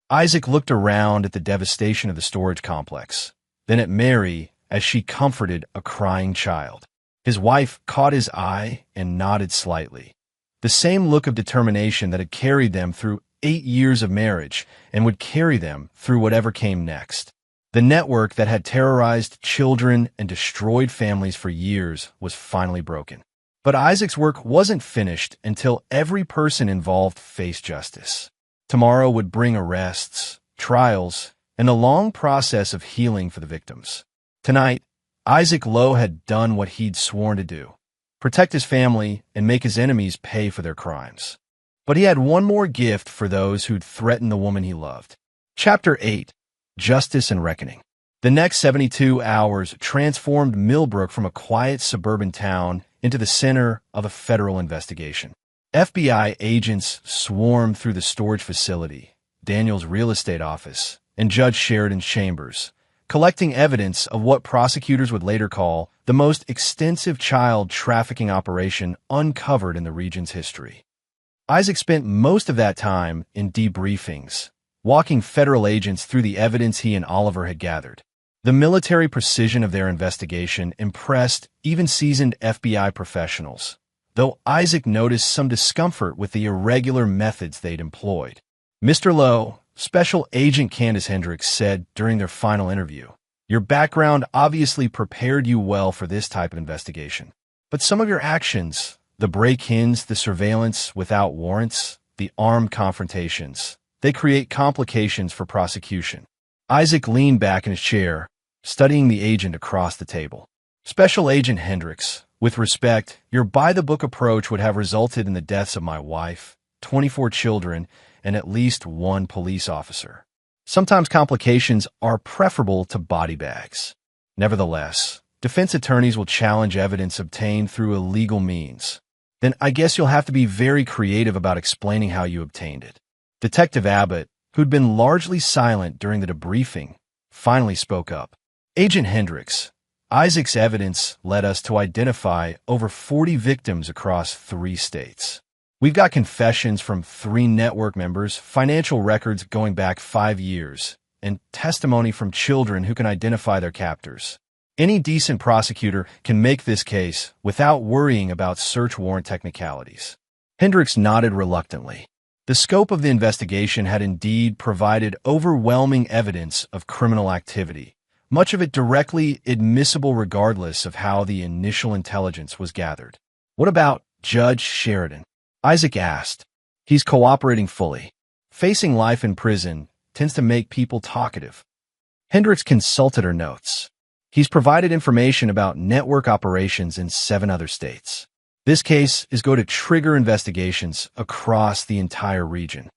Isaac looked around at the devastation of the storage complex, then at Mary as she comforted a crying child. His wife caught his eye and nodded slightly. The same look of determination that had carried them through 8 years of marriage and would carry them through whatever came next. The network that had terrorized children and destroyed families for years was finally broken. But Isaac's work wasn't finished until every person involved faced justice. Tomorrow would bring arrests, trials, and a long process of healing for the victims. Tonight, Isaac Lowe had done what he'd sworn to do: protect his family and make his enemies pay for their crimes. But he had one more gift for those who'd threatened the woman he loved. Chapter 8. Justice and Reckoning. The next 72 hours transformed Millbrook from a quiet suburban town into the center of a federal investigation. FBI agents swarmed through the storage facility, Daniel's real estate office, and Judge Sheridan's chambers, collecting evidence of what prosecutors would later call the most extensive child trafficking operation uncovered in the region's history. Isaac spent most of that time in debriefings, walking federal agents through the evidence he and Oliver had gathered. The military precision of their investigation impressed even seasoned FBI professionals, though Isaac noticed some discomfort with the irregular methods they'd employed. Mr. Lowe, Special Agent Candace Hendricks said during their final interview, "Your background obviously prepared you well for this type of investigation. But some of your actions, the break-ins, the surveillance without warrants, the armed confrontations, they create complications for prosecution." Isaac leaned back in his chair, studying the agent across the table. "Special Agent Hendricks, with respect, your by-the-book approach would have resulted in the deaths of my wife, 24 children, and at least 1 police officer. Sometimes complications are preferable to body bags. Nevertheless, defense attorneys will challenge evidence obtained through illegal means. Then I guess you'll have to be very creative about explaining how you obtained it." Detective Abbott, who'd been largely silent during the debriefing, finally spoke up. "Agent Hendricks, Isaac's evidence led us to identify over 40 victims across 3 states. We've got confessions from 3 network members, financial records going back 5 years, and testimony from children who can identify their captors. Any decent prosecutor can make this case without worrying about search warrant technicalities." Hendricks nodded reluctantly. The scope of the investigation had indeed provided overwhelming evidence of criminal activity, much of it directly admissible regardless of how the initial intelligence was gathered. "What about Judge Sheridan?" Isaac asked. "He's cooperating fully. Facing life in prison tends to make people talkative." Hendricks consulted her notes. "He's provided information about network operations in 7 other states. This case is going to trigger investigations across the entire region."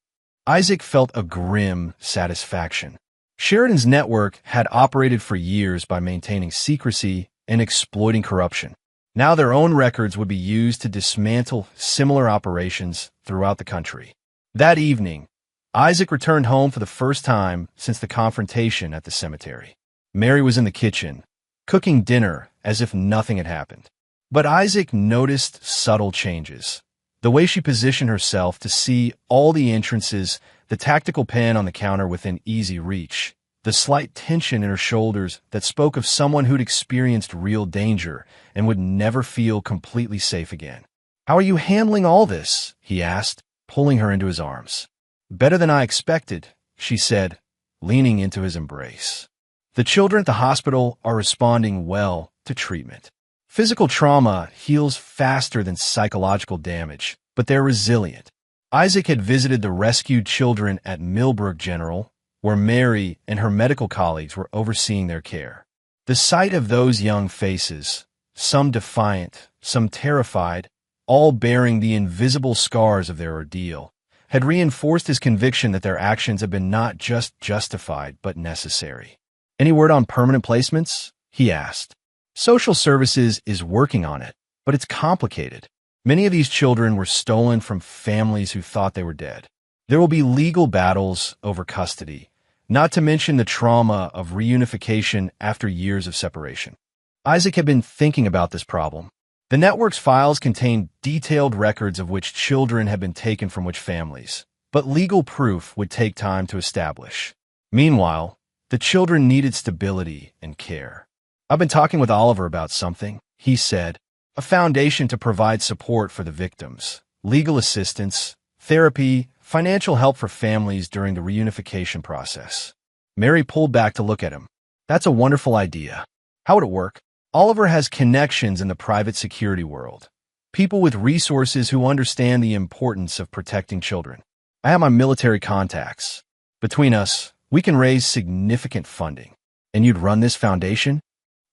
Isaac felt a grim satisfaction. Sheridan's network had operated for years by maintaining secrecy and exploiting corruption. Now their own records would be used to dismantle similar operations throughout the country. That evening, Isaac returned home for the first time since the confrontation at the cemetery. Mary was in the kitchen, cooking dinner as if nothing had happened. But Isaac noticed subtle changes. The way she positioned herself to see all the entrances, the tactical pen on the counter within easy reach, the slight tension in her shoulders that spoke of someone who'd experienced real danger and would never feel completely safe again. "How are you handling all this?" he asked, pulling her into his arms. "Better than I expected," she said, leaning into his embrace. "The children at the hospital are responding well to treatment. Physical trauma heals faster than psychological damage, but they're resilient." Isaac had visited the rescued children at Millbrook General, where Mary and her medical colleagues were overseeing their care. The sight of those young faces, some defiant, some terrified, all bearing the invisible scars of their ordeal, had reinforced his conviction that their actions had been not just justified, but necessary. "Any word on permanent placements?" he asked. "Social services is working on it, but it's complicated. Many of these children were stolen from families who thought they were dead. There will be legal battles over custody, not to mention the trauma of reunification after years of separation." Isaac had been thinking about this problem. The network's files contained detailed records of which children had been taken from which families, but legal proof would take time to establish. Meanwhile, the children needed stability and care. "I've been talking with Oliver about something," he said. "A foundation to provide support for the victims, legal assistance, therapy, financial help for families during the reunification process." Mary pulled back to look at him. "That's a wonderful idea. How would it work?" "Oliver has connections in the private security world. People with resources who understand the importance of protecting children. I have my military contacts. Between us, we can raise significant funding." "And you'd run this foundation?"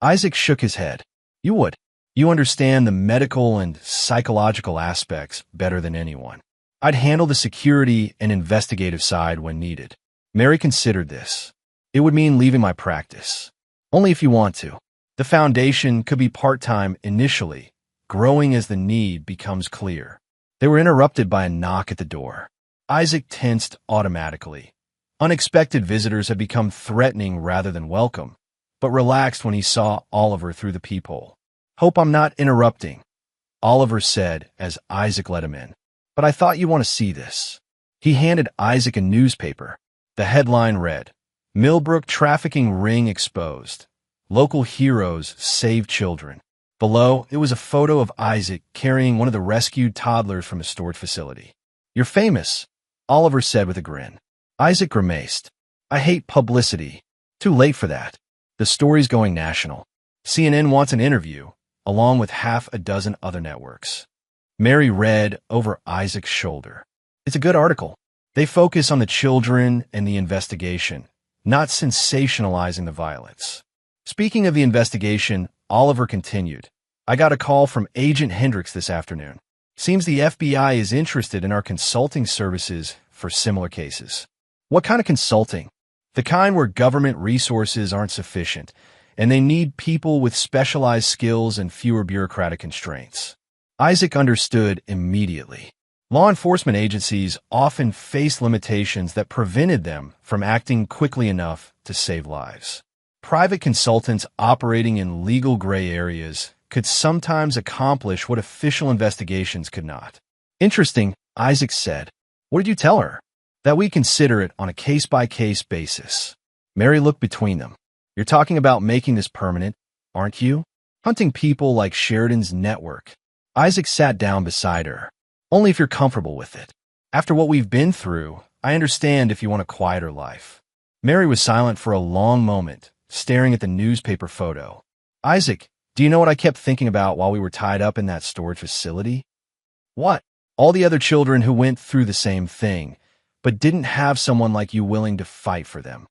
Isaac shook his head. "You would. You understand the medical and psychological aspects better than anyone. I'd handle the security and investigative side when needed." Mary considered this. "It would mean leaving my practice. Only if you want to. The foundation could be part-time initially, growing as the need becomes clear." They were interrupted by a knock at the door. Isaac tensed automatically. Unexpected visitors had become threatening rather than welcome, but relaxed when he saw Oliver through the peephole. "Hope I'm not interrupting," Oliver said as Isaac let him in. "But I thought you'd want to see this." He handed Isaac a newspaper. The headline read, "Millbrook Trafficking Ring Exposed. Local Heroes Save Children." Below, it was a photo of Isaac carrying one of the rescued toddlers from a storage facility. "You're famous," Oliver said with a grin. Isaac grimaced. "I hate publicity. Too late for that. The story's going national. CNN wants an interview, along with half a dozen other networks." Mary read over Isaac's shoulder. "It's a good article. They focus on the children and the investigation, not sensationalizing the violence." Speaking of the investigation, Oliver continued, "I got a call from Agent Hendricks this afternoon. Seems the FBI is interested in our consulting services for similar cases." "What kind of consulting?" "The kind where government resources aren't sufficient, and they need people with specialized skills and fewer bureaucratic constraints." Isaac understood immediately. Law enforcement agencies often face limitations that prevented them from acting quickly enough to save lives. Private consultants operating in legal gray areas could sometimes accomplish what official investigations could not. "Interesting," Isaac said. "What did you tell her?" "That we consider it on a case-by-case basis." Mary looked between them. "You're talking about making this permanent, aren't you? Hunting people like Sheridan's network." Isaac sat down beside her. "Only if you're comfortable with it. After what we've been through, I understand if you want a quieter life." Mary was silent for a long moment, staring at the newspaper photo. "Isaac, do you know what I kept thinking about while we were tied up in that storage facility?" "What?" "All the other children who went through the same thing, but didn't have someone like you willing to fight for them."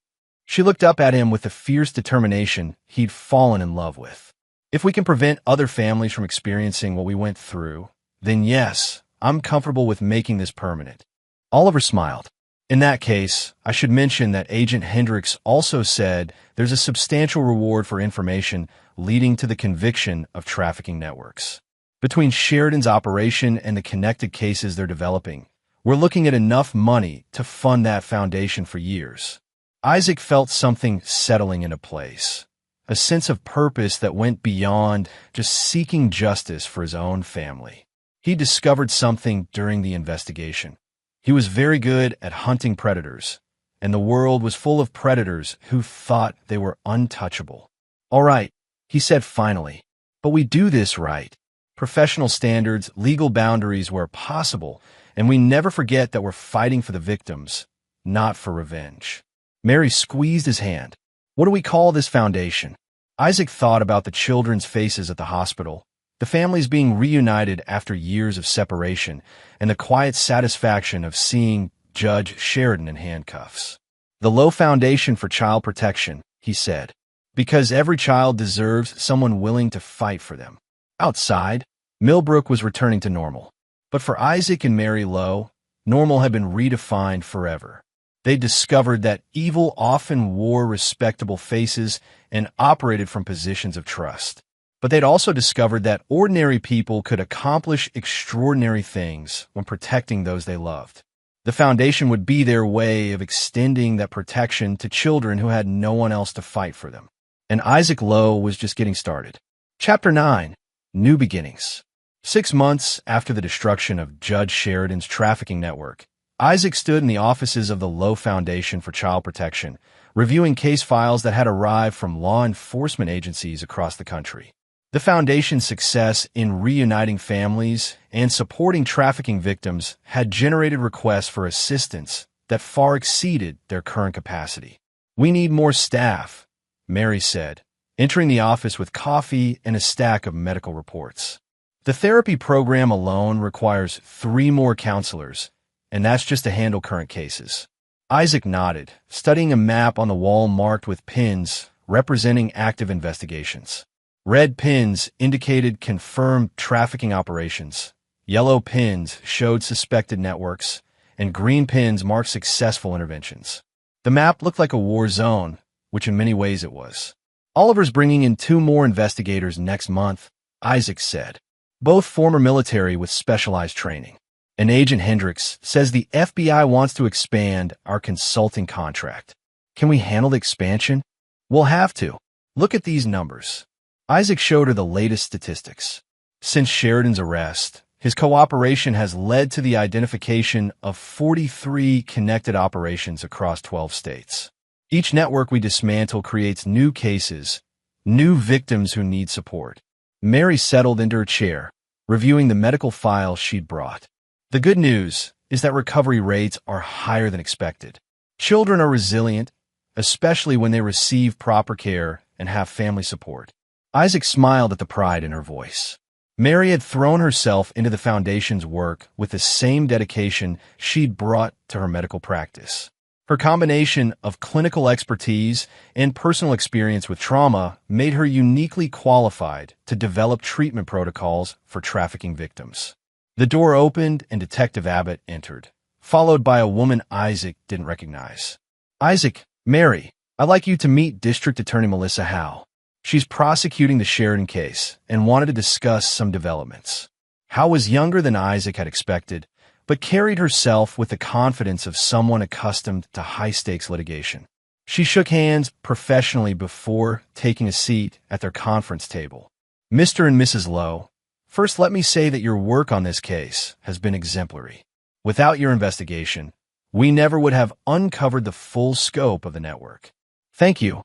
She looked up at him with the fierce determination he'd fallen in love with. "If we can prevent other families from experiencing what we went through, then yes, I'm comfortable with making this permanent." Oliver smiled. "In that case, I should mention that Agent Hendricks also said there's a substantial reward for information leading to the conviction of trafficking networks. Between Sheridan's operation and the connected cases they're developing, we're looking at enough money to fund that foundation for years." Isaac felt something settling into place, a sense of purpose that went beyond just seeking justice for his own family. He discovered something during the investigation. He was very good at hunting predators, and the world was full of predators who thought they were untouchable. "All right," he said finally, "but we do this right. Professional standards, legal boundaries where possible, and we never forget that we're fighting for the victims, not for revenge." Mary squeezed his hand. "What do we call this foundation?" Isaac thought about the children's faces at the hospital, the families being reunited after years of separation, and the quiet satisfaction of seeing Judge Sheridan in handcuffs. "The Low Foundation for Child Protection," he said, "because every child deserves someone willing to fight for them." "Outside," Millbrook was returning to normal. But for Isaac and Mary Lowe, normal had been redefined forever. They discovered that evil often wore respectable faces and operated from positions of trust. But they'd also discovered that ordinary people could accomplish extraordinary things when protecting those they loved. The foundation would be their way of extending that protection to children who had no one else to fight for them. And Isaac Lowe was just getting started. Chapter 9. New Beginnings. 6 months after the destruction of Judge Sheridan's trafficking network, Isaac stood in the offices of the Lowe Foundation for Child Protection, reviewing case files that had arrived from law enforcement agencies across the country. The Foundation's success in reuniting families and supporting trafficking victims had generated requests for assistance that far exceeded their current capacity. "We need more staff," Mary said, entering the office with coffee and a stack of medical reports. "The therapy program alone requires 3 more counselors, and that's just to handle current cases." Isaac nodded, studying a map on the wall marked with pins representing active investigations. Red pins indicated confirmed trafficking operations, yellow pins showed suspected networks, and green pins marked successful interventions. The map looked like a war zone, which in many ways it was. "Oliver's bringing in 2 more investigators next month," Isaac said, both former military with specialized training. "And Agent Hendricks says the FBI wants to expand our consulting contract. Can we handle the expansion? We'll have to. Look at these numbers." Isaac showed her the latest statistics. Since Sheridan's arrest, his cooperation has led to the identification of 43 connected operations across 12 states. Each network we dismantle creates new cases, new victims who need support. Mary settled into her chair, reviewing the medical files she'd brought. "The good news is that recovery rates are higher than expected. Children are resilient, especially when they receive proper care and have family support." Isaac smiled at the pride in her voice. Mary had thrown herself into the Foundation's work with the same dedication she'd brought to her medical practice. Her combination of clinical expertise and personal experience with trauma made her uniquely qualified to develop treatment protocols for trafficking victims. The door opened and Detective Abbott entered, followed by a woman Isaac didn't recognize. "Isaac, Mary, I'd like you to meet District Attorney Melissa Howe. She's prosecuting the Sheridan case and wanted to discuss some developments." Howe was younger than Isaac had expected, but carried herself with the confidence of someone accustomed to high-stakes litigation. She shook hands professionally before taking a seat at their conference table. "Mr. and Mrs. Lowe, first let me say that your work on this case has been exemplary. Without your investigation, we never would have uncovered the full scope of the network." "Thank you,"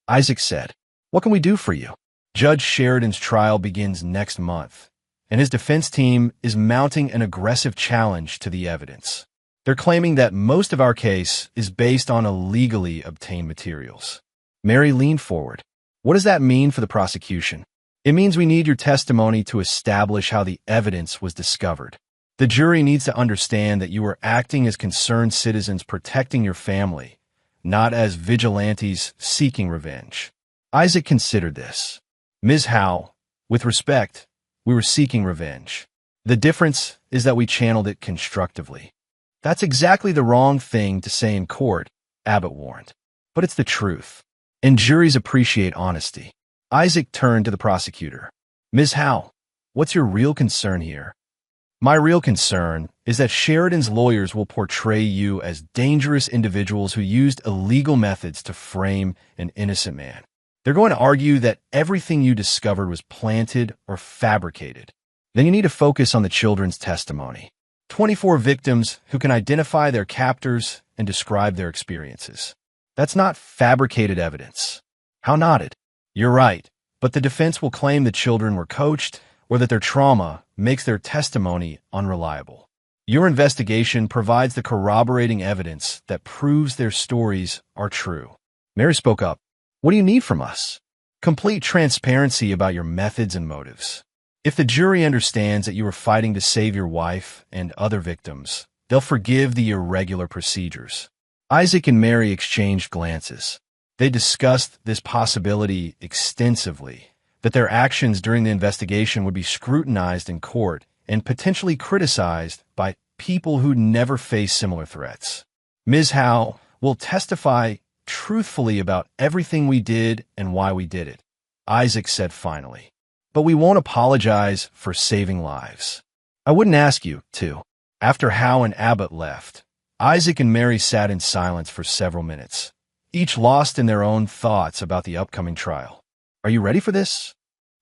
Isaac said. "What can we do for you?" Judge Sheridan's trial begins next month, and his defense team is mounting an aggressive challenge to the evidence. They're claiming that most of our case is based on illegally obtained materials. Mary leaned forward. "What does that mean for the prosecution?" "It means we need your testimony to establish how the evidence was discovered. The jury needs to understand that you were acting as concerned citizens protecting your family, not as vigilantes seeking revenge." Isaac considered this. "Ms. Howe, with respect, we were seeking revenge. The difference is that we channeled it constructively." "That's exactly the wrong thing to say in court," Abbott warned. "But it's the truth, and juries appreciate honesty." Isaac turned to the prosecutor. "Ms. Howe, what's your real concern here?" "My real concern is that Sheridan's lawyers will portray you as dangerous individuals who used illegal methods to frame an innocent man. They're going to argue that everything you discovered was planted or fabricated. Then you need to focus on the children's testimony. 24 victims who can identify their captors and describe their experiences. That's not fabricated evidence." Howe nodded. "You're right, but the defense will claim the children were coached or that their trauma makes their testimony unreliable. Your investigation provides the corroborating evidence that proves their stories are true." Mary spoke up. "What do you need from us?" "Complete transparency about your methods and motives. If the jury understands that you were fighting to save your wife and other victims, they'll forgive the irregular procedures." Isaac and Mary exchanged glances. They discussed this possibility extensively, that their actions during the investigation would be scrutinized in court and potentially criticized by people who never faced similar threats. Ms. Howe will testify truthfully about everything we did and why we did it, Isaac said finally. But we won't apologize for saving lives. I wouldn't ask you to. After Howe and Abbott left, Isaac and Mary sat in silence for several minutes, each lost in their own thoughts about the upcoming trial. Are you ready for this?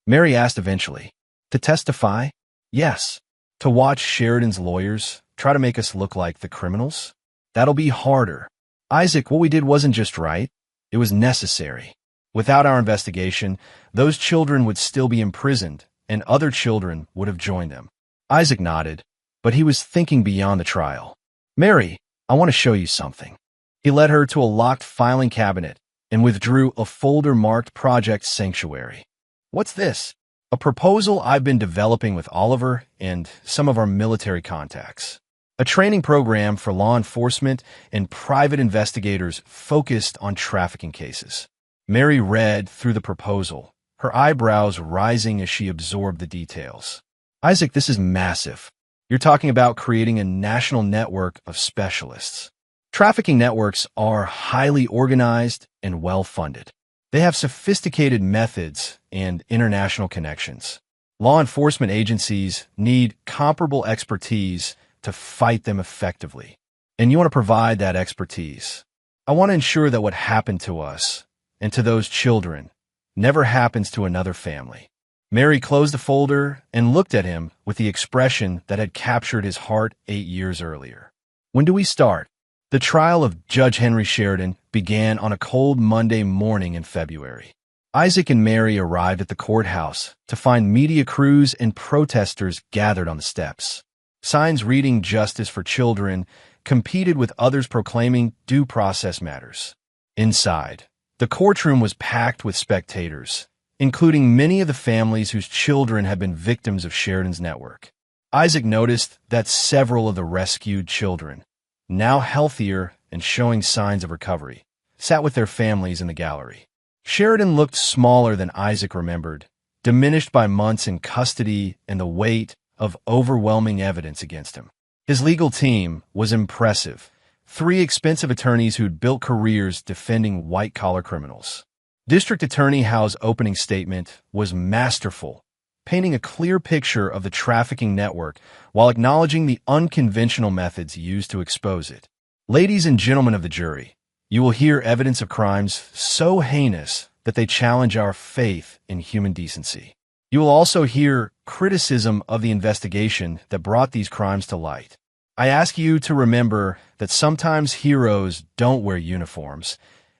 Mary asked eventually. To testify? Yes. To watch Sheridan's lawyers try to make us look like the criminals? That'll be harder. Isaac, what we did wasn't just right. It was necessary. Without our investigation, those children would still be imprisoned, and other children would have joined them. Isaac nodded, but he was thinking beyond the trial. Mary, I want to show you something. He led her to a locked filing cabinet and withdrew a folder marked Project Sanctuary. What's this? A proposal I've been developing with Oliver and some of our military contacts. A training program for law enforcement and private investigators focused on trafficking cases. Mary read through the proposal, her eyebrows rising as she absorbed the details. Isaac, this is massive. You're talking about creating a national network of specialists. Trafficking networks are highly organized and well-funded. They have sophisticated methods and international connections. Law enforcement agencies need comparable expertise to fight them effectively. And you want to provide that expertise. I want to ensure that what happened to us and to those children never happens to another family. Mary closed the folder and looked at him with the expression that had captured his heart 8 years earlier. When do we start? The trial of Judge Henry Sheridan began on a cold Monday morning in February. Isaac and Mary arrived at the courthouse to find media crews and protesters gathered on the steps. Signs reading "Justice for Children" competed with others proclaiming due process matters. Inside, the courtroom was packed with spectators, including many of the families whose children had been victims of Sheridan's network. Isaac noticed that several of the rescued children, now healthier and showing signs of recovery, sat with their families in the gallery. Sheridan looked smaller than Isaac remembered, diminished by months in custody and the weight of overwhelming evidence against him. His legal team was impressive, 3 expensive attorneys who'd built careers defending white-collar criminals. District Attorney Howe's opening statement was masterful, painting a clear picture of the trafficking network while acknowledging the unconventional methods used to expose it. Ladies and gentlemen of the jury, you will hear evidence of crimes so heinous that they challenge our faith in human decency. You will also hear criticism of the investigation that brought these crimes to light. I ask you to remember that sometimes heroes don't wear uniforms,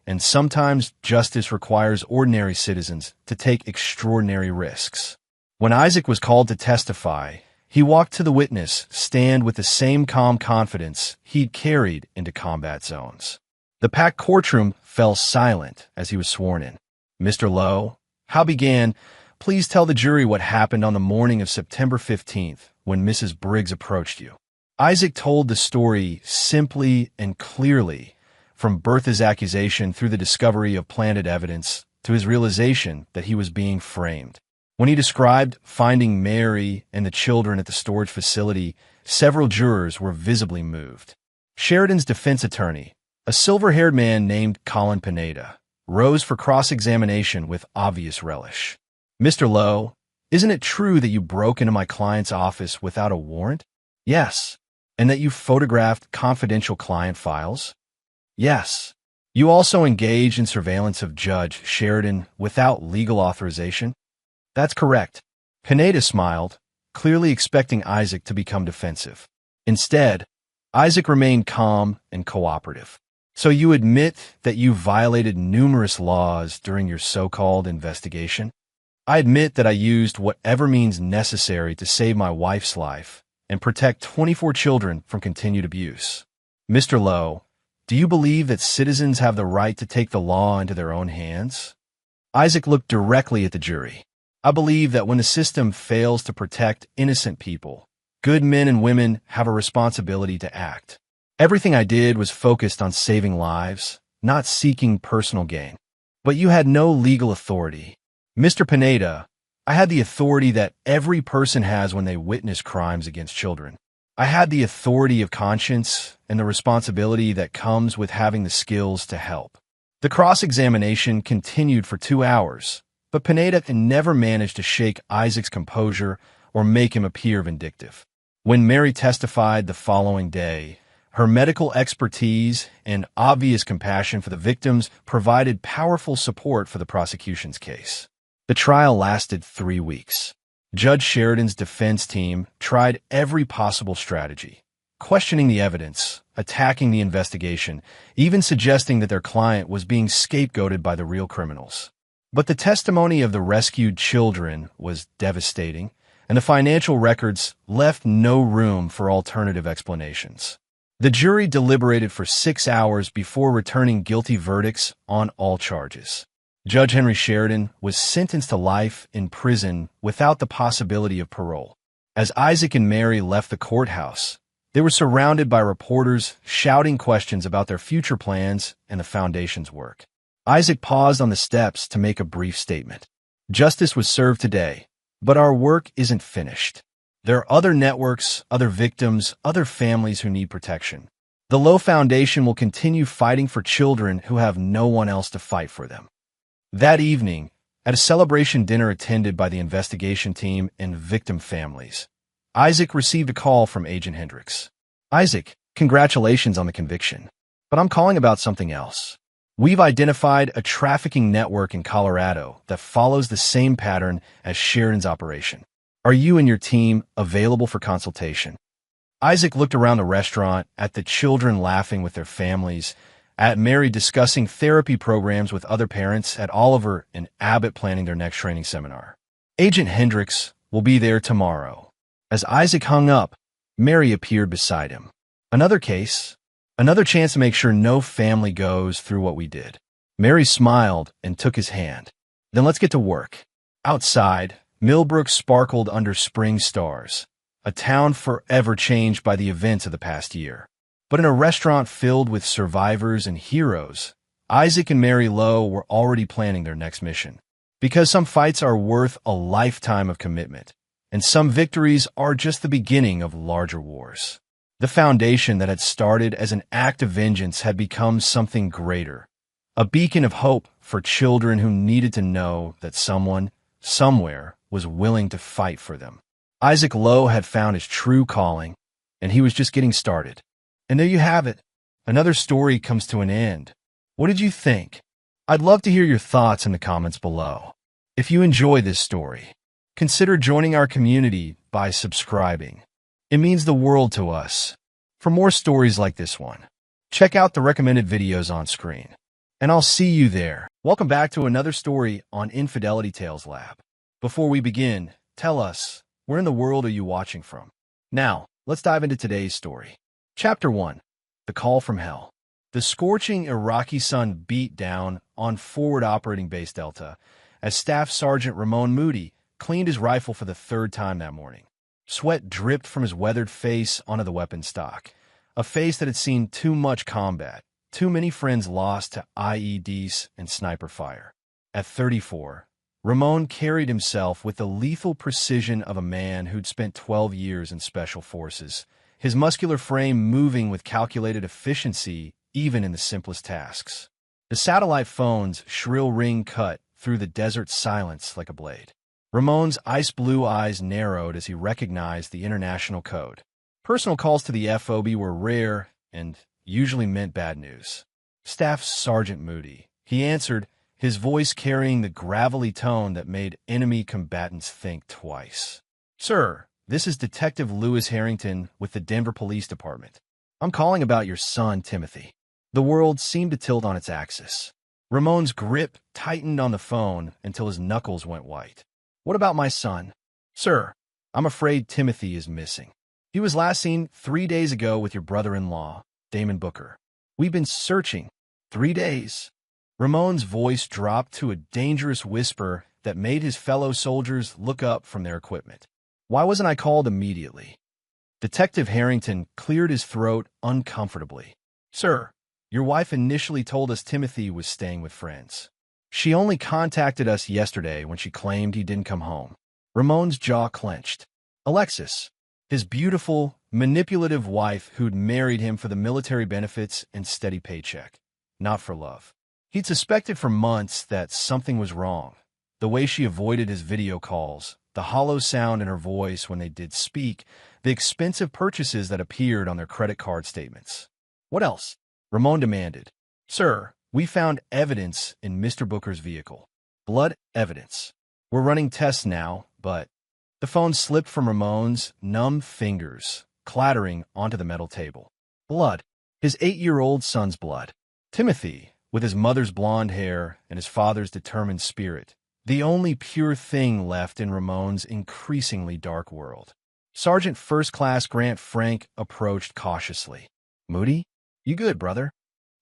and sometimes justice requires ordinary citizens to take extraordinary risks. When Isaac was called to testify, he walked to the witness stand with the same calm confidence he'd carried into combat zones. The packed courtroom fell silent as he was sworn in. Mr. Lowe, Howe began, please tell the jury what happened on the morning of September 15th when Mrs. Briggs approached you. Isaac told the story simply and clearly, from Bertha's accusation through the discovery of planted evidence to his realization that he was being framed. When he described finding Mary and the children at the storage facility, several jurors were visibly moved. Sheridan's defense attorney, a silver-haired man named Colin Pineda, rose for cross-examination with obvious relish. Mr. Lowe, isn't it true that you broke into my client's office without a warrant? Yes. And that you photographed confidential client files? Yes. You also engaged in surveillance of Judge Sheridan without legal authorization? That's correct. Pineda smiled, clearly expecting Isaac to become defensive. Instead, Isaac remained calm and cooperative. So you admit that you violated numerous laws during your so-called investigation? I admit that I used whatever means necessary to save my wife's life and protect 24 children from continued abuse. Mr. Lowe, do you believe that citizens have the right to take the law into their own hands? Isaac looked directly at the jury. I believe that when the system fails to protect innocent people, good men and women have a responsibility to act. Everything I did was focused on saving lives, not seeking personal gain. But you had no legal authority. Mr. Pineda, I had the authority that every person has when they witness crimes against children. I had the authority of conscience and the responsibility that comes with having the skills to help. The cross-examination continued for 2 hours, but Pineda never managed to shake Isaac's composure or make him appear vindictive. When Mary testified the following day, her medical expertise and obvious compassion for the victims provided powerful support for the prosecution's case. The trial lasted 3 weeks. Judge Sheridan's defense team tried every possible strategy, questioning the evidence, attacking the investigation, even suggesting that their client was being scapegoated by the real criminals. But the testimony of the rescued children was devastating, and the financial records left no room for alternative explanations. The jury deliberated for 6 hours before returning guilty verdicts on all charges. Judge Henry Sheridan was sentenced to life in prison without the possibility of parole. As Isaac and Mary left the courthouse, they were surrounded by reporters shouting questions about their future plans and the foundation's work. Isaac paused on the steps to make a brief statement. Justice was served today, but our work isn't finished. There are other networks, other victims, other families who need protection. The Low Foundation will continue fighting for children who have no one else to fight for them. That evening, at a celebration dinner attended by the investigation team and victim families, Isaac received a call from Agent Hendricks. Isaac, congratulations on the conviction. But I'm calling about something else. We've identified a trafficking network in Colorado that follows the same pattern as Sheridan's operation. Are you and your team available for consultation? Isaac looked around the restaurant, at the children laughing with their families, at Mary discussing therapy programs with other parents, at Oliver and Abbott planning their next training seminar. Agent Hendricks will be there tomorrow. As Isaac hung up, Mary appeared beside him. Another case, another chance to make sure no family goes through what we did. Mary smiled and took his hand. Then let's get to work. Outside, Millbrook sparkled under spring stars, a town forever changed by the events of the past year. But in a restaurant filled with survivors and heroes, Isaac and Mary Lowe were already planning their next mission. Because some fights are worth a lifetime of commitment, and some victories are just the beginning of larger wars. The foundation that had started as an act of vengeance had become something greater, a beacon of hope for children who needed to know that someone, somewhere, was willing to fight for them. Isaac Lowe had found his true calling, and he was just getting started. And there you have it. Another story comes to an end. What did you think? I'd love to hear your thoughts in the comments below. If you enjoy this story, consider joining our community by subscribing. It means the world to us. For more stories like this one, check out the recommended videos on screen. And I'll see you there. Welcome back to another story on Infidelity Tales Lab. Before we begin, tell us, where in the world are you watching from? Now, let's dive into today's story. Chapter 1. The Call from Hell. The scorching Iraqi sun beat down on Forward Operating Base Delta as Staff Sergeant Ramon Moody cleaned his rifle for the 3rd time that morning. Sweat dripped from his weathered face onto the weapon stock, a face that had seen too much combat, too many friends lost to IEDs and sniper fire. At 34, Ramon carried himself with the lethal precision of a man who'd spent 12 years in Special Forces, his muscular frame moving with calculated efficiency even in the simplest tasks. The satellite phone's shrill ring cut through the desert silence like a blade. Ramon's ice-blue eyes narrowed as he recognized the international code. Personal calls to the FOB were rare and usually meant bad news. Staff Sergeant Moody, he answered, his voice carrying the gravelly tone that made enemy combatants think twice. Sir, this is Detective Lewis Harrington with the Denver Police Department. I'm calling about your son, Timothy. The world seemed to tilt on its axis. Ramon's grip tightened on the phone until his knuckles went white. What about my son? Sir, I'm afraid Timothy is missing. He was last seen 3 days ago with your brother-in-law, Damon Booker. We've been searching. 3 days. Ramon's voice dropped to a dangerous whisper that made his fellow soldiers look up from their equipment. Why wasn't I called immediately? Detective Harrington cleared his throat uncomfortably. Sir, your wife initially told us Timothy was staying with friends. She only contacted us yesterday when she claimed he didn't come home. Ramon's jaw clenched. Alexis, his beautiful, manipulative wife who'd married him for the military benefits and steady paycheck, not for love. He'd suspected for months that something was wrong. The way she avoided his video calls, the hollow sound in her voice when they did speak, the expensive purchases that appeared on their credit card statements. What else? Ramon demanded. Sir, we found evidence in Mr. Booker's vehicle. Blood evidence. We're running tests now, but... The phone slipped from Ramon's numb fingers, clattering onto the metal table. Blood. His 8-year-old son's blood. Timothy, with his mother's blonde hair and his father's determined spirit, the only pure thing left in Ramon's increasingly dark world. Sergeant First Class Grant Frank approached cautiously. Moody? You good, brother?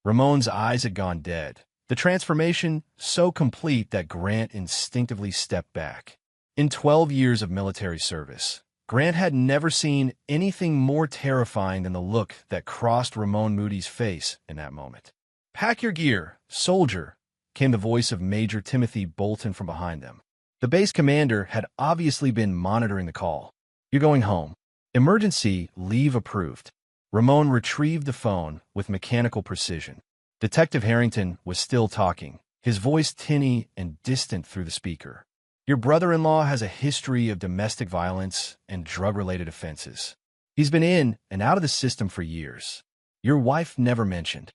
Ramon's eyes had gone dead, the transformation so complete that Grant instinctively stepped back. In 12 years of military service, Grant had never seen anything more terrifying than the look that crossed Ramon Moody's face in that moment. Pack your gear, soldier, came the voice of Major Timothy Bolton from behind them. The base commander had obviously been monitoring the call. You're going home. Emergency leave approved. Ramon retrieved the phone with mechanical precision. Detective Harrington was still talking, his voice tinny and distant through the speaker. Your brother-in-law has a history of domestic violence and drug-related offenses. He's been in and out of the system for years. Your wife never mentioned.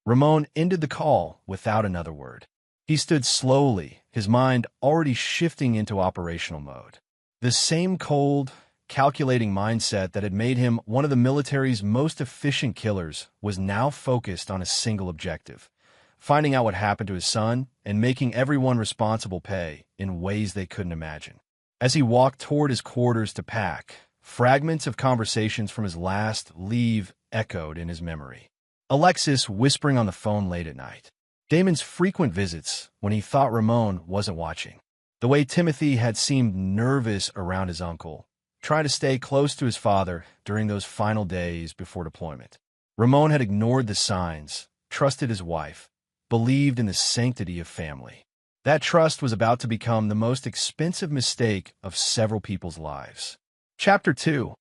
Ramon ended the call without another word. He stood slowly, his mind already shifting into operational mode. The same cold, calculating mindset that had made him one of the military's most efficient killers was now focused on a single objective: finding out what happened to his son and making everyone responsible pay in ways they couldn't imagine. As he walked toward his quarters to pack, fragments of conversations from his last leave echoed in his memory. Alexis whispering on the phone late at night. Damon's frequent visits when he thought Ramon wasn't watching. The way Timothy had seemed nervous around his uncle, trying to stay close to his father during those final days before deployment. Ramon had ignored the signs, trusted his wife, believed in the sanctity of family. That trust was about to become the most expensive mistake of several people's lives. Chapter 2.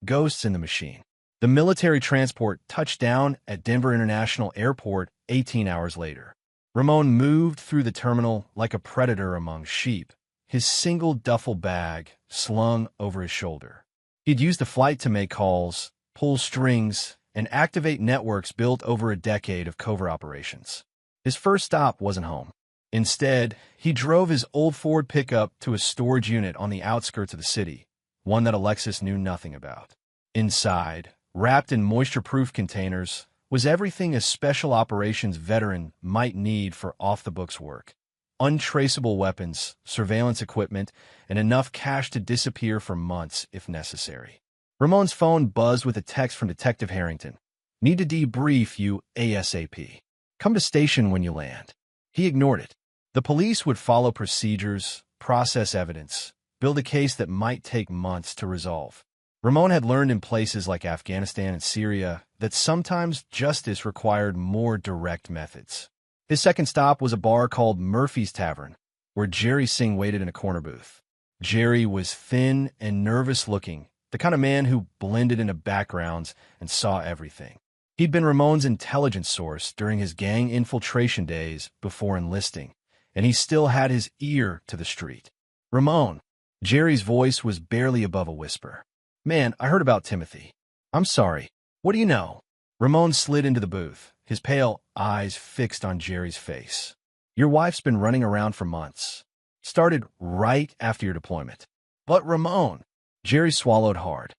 Ghosts in the Machine. The military transport touched down at Denver International Airport 18 hours later. Ramon moved through the terminal like a predator among sheep, his single duffel bag slung over his shoulder. He'd used the flight to make calls, pull strings, and activate networks built over a decade of covert operations. His first stop wasn't home. Instead, he drove his old Ford pickup to a storage unit on the outskirts of the city, one that Alexis knew nothing about. Inside, wrapped in moisture-proof containers, was everything a special operations veteran might need for off-the-books work. Untraceable weapons, surveillance equipment, and enough cash to disappear for months if necessary. Ramon's phone buzzed with a text from Detective Harrington. Need to debrief you ASAP. Come to station when you land. He ignored it. The police would follow procedures, process evidence, build a case that might take months to resolve. Ramon had learned in places like Afghanistan and Syria that sometimes justice required more direct methods. His second stop was a bar called Murphy's Tavern, where Jerry Singh waited in a corner booth. Jerry was thin and nervous-looking, the kind of man who blended into backgrounds and saw everything. He'd been Ramon's intelligence source during his gang infiltration days before enlisting, and he still had his ear to the street. Ramon. Jerry's voice was barely above a whisper. Man, I heard about Timothy. I'm sorry. What do you know? Ramon slid into the booth, his pale eyes fixed on Jerry's face. Your wife's been running around for months. Started right after your deployment. But Ramon. Jerry swallowed hard.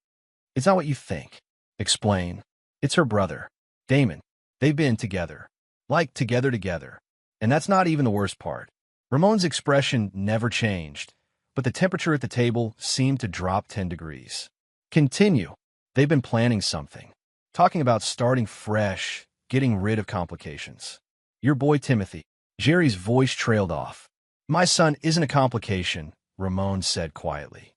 It's not what you think. Explain. It's her brother, Damon. They've been together. Like together. And that's not even the worst part. Ramon's expression never changed, but the temperature at the table seemed to drop 10 degrees. Continue. They've been planning something. Talking about starting fresh, getting rid of complications. Your boy Timothy. Jerry's voice trailed off. My son isn't a complication, Ramon said quietly.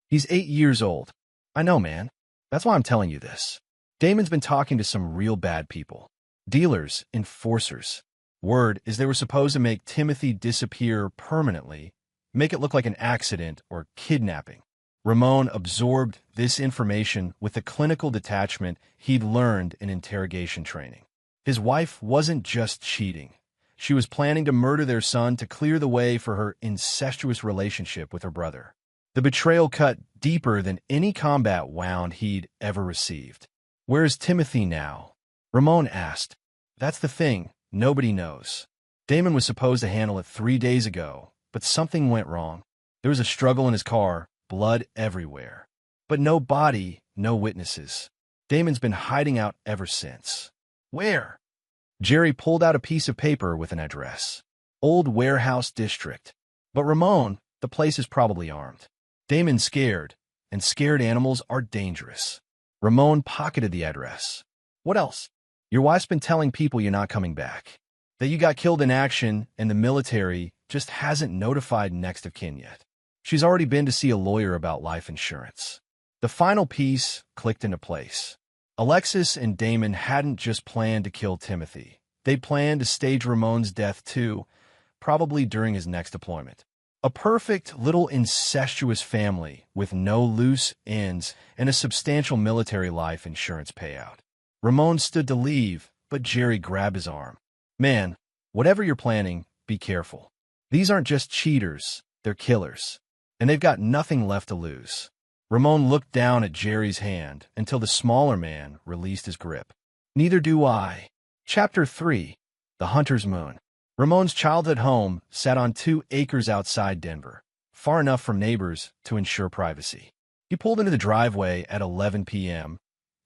He's 8 years old. I know, man. That's why I'm telling you this. Damon's been talking to some real bad people. Dealers, enforcers. Word is they were supposed to make Timothy disappear permanently, make it look like an accident or kidnapping. Ramon absorbed this information with the clinical detachment he'd learned in interrogation training. His wife wasn't just cheating. She was planning to murder their son to clear the way for her incestuous relationship with her brother. The betrayal cut deeper than any combat wound he'd ever received. "Where's Timothy now?" Ramon asked. "That's the thing. Nobody knows. Damon was supposed to handle it 3 days ago, but something went wrong. There was a struggle in his car, blood everywhere. But no body, no witnesses. Damon's been hiding out ever since." "Where?" Jerry pulled out a piece of paper with an address. "Old Warehouse District." "But Ramon, the place is probably armed." "Damon's scared, and scared animals are dangerous." Ramon pocketed the address. "What else?" "Your wife's been telling people you're not coming back. That you got killed in action and the military just hasn't notified next of kin yet. She's already been to see a lawyer about life insurance." The final piece clicked into place. Alexis and Damon hadn't just planned to kill Timothy. They planned to stage Ramon's death too, probably during his next deployment. A perfect little incestuous family with no loose ends and a substantial military life insurance payout. Ramon stood to leave, but Jerry grabbed his arm. "Man, whatever you're planning, be careful. These aren't just cheaters, they're killers. And they've got nothing left to lose." Ramon looked down at Jerry's hand until the smaller man released his grip. "Neither do I." Chapter 3. The Hunter's Moon. Ramon's childhood home sat on 2 acres outside Denver, far enough from neighbors to ensure privacy. He pulled into the driveway at 11 p.m.,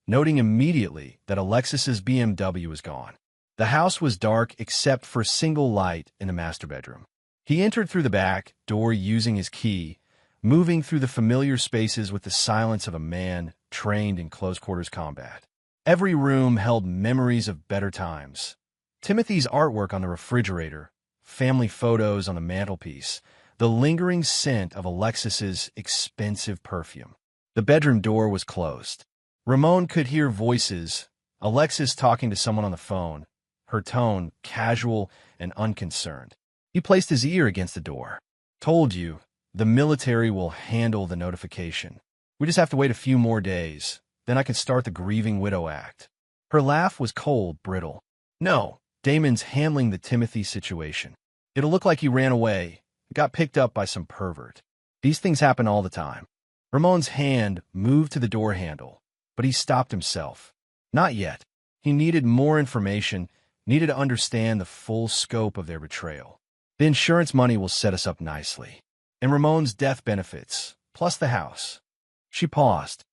noting immediately that Alexis's BMW was gone. The house was dark except for a single light in the master bedroom. He entered through the back door using his key, moving through the familiar spaces with the silence of a man trained in close-quarters combat. Every room held memories of better times. Timothy's artwork on the refrigerator, family photos on the mantelpiece, the lingering scent of Alexis's expensive perfume. The bedroom door was closed. Ramon could hear voices, Alexis talking to someone on the phone, her tone casual and unconcerned. He placed his ear against the door. "Told you. The military will handle the notification. We just have to wait a few more days. Then I can start the Grieving Widow Act." Her laugh was cold, brittle. "No, Damon's handling the Timothy situation. It'll look like he ran away, got picked up by some pervert. These things happen all the time." Ramon's hand moved to the door handle, but he stopped himself. Not yet. He needed more information, needed to understand the full scope of their betrayal. "The insurance money will set us up nicely. And Ramon's death benefits, plus the house." She paused.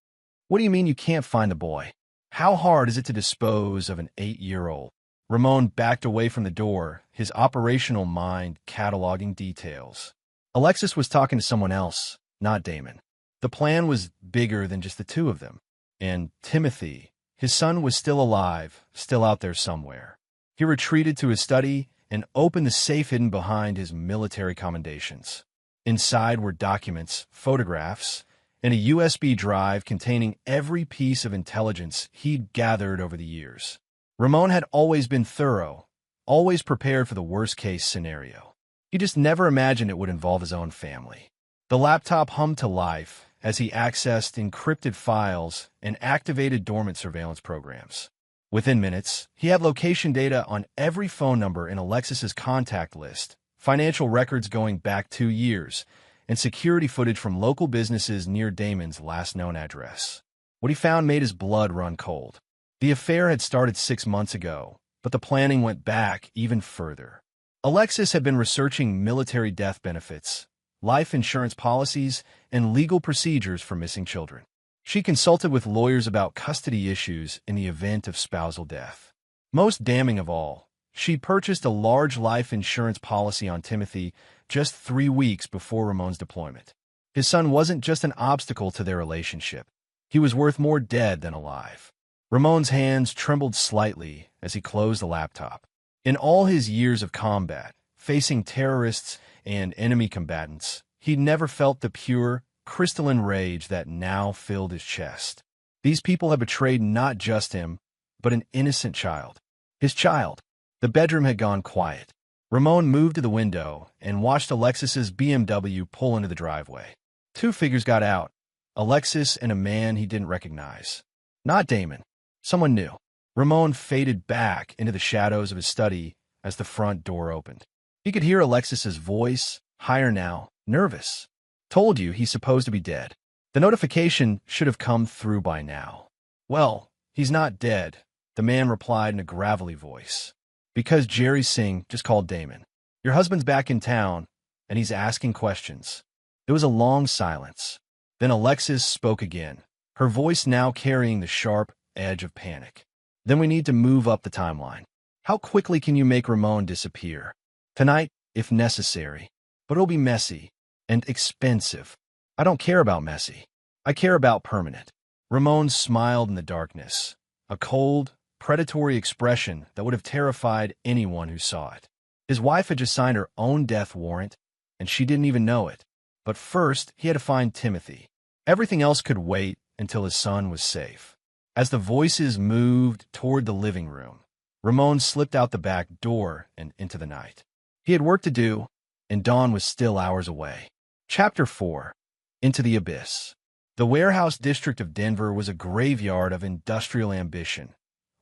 "What do you mean you can't find the boy? How hard is it to dispose of an 8-year-old? Ramon backed away from the door, his operational mind cataloging details. Alexis was talking to someone else, not Damon. The plan was bigger than just the two of them. And Timothy, his son, was still alive, still out there somewhere. He retreated to his study and opened the safe hidden behind his military commendations. Inside were documents, photographs, and a USB drive containing every piece of intelligence he'd gathered over the years. Ramon had always been thorough, always prepared for the worst-case scenario. He just never imagined it would involve his own family. The laptop hummed to life as he accessed encrypted files and activated dormant surveillance programs. Within minutes, he had location data on every phone number in Alexis's contact list, financial records going back 2 years, and security footage from local businesses near Damon's last known address. What he found made his blood run cold. The affair had started 6 months ago, but the planning went back even further. Alexis had been researching military death benefits, life insurance policies, and legal procedures for missing children. She consulted with lawyers about custody issues in the event of spousal death. Most damning of all, she purchased a large life insurance policy on Timothy just 3 weeks before Ramon's deployment. His son wasn't just an obstacle to their relationship. He was worth more dead than alive. Ramon's hands trembled slightly as he closed the laptop. In all his years of combat, facing terrorists and enemy combatants, he'd never felt the pure, crystalline rage that now filled his chest. These people had betrayed not just him, but an innocent child. His child. The bedroom had gone quiet. Ramon moved to the window and watched Alexis's BMW pull into the driveway. Two figures got out, Alexis and a man he didn't recognize. Not Damon. Someone new. Ramon faded back into the shadows of his study as the front door opened. He could hear Alexis's voice, higher now, nervous. Told you he's supposed to be dead. The notification should have come through by now. Well, he's not dead, the man replied in a gravelly voice. Because Jerry Singh just called Damon. Your husband's back in town, and he's asking questions. There was a long silence. Then Alexis spoke again, her voice now carrying the sharp edge of panic. Then we need to move up the timeline. How quickly can you make Ramon disappear? Tonight, if necessary. But it'll be messy and expensive. I don't care about messy. I care about permanent. Ramon smiled in the darkness, a cold, predatory expression that would have terrified anyone who saw it. His wife had just signed her own death warrant, and she didn't even know it. But first, he had to find Timothy. Everything else could wait until his son was safe. As the voices moved toward the living room, Ramon slipped out the back door and into the night. He had work to do, and dawn was still hours away. Chapter 4. Into the Abyss. The warehouse district of Denver was a graveyard of industrial ambition.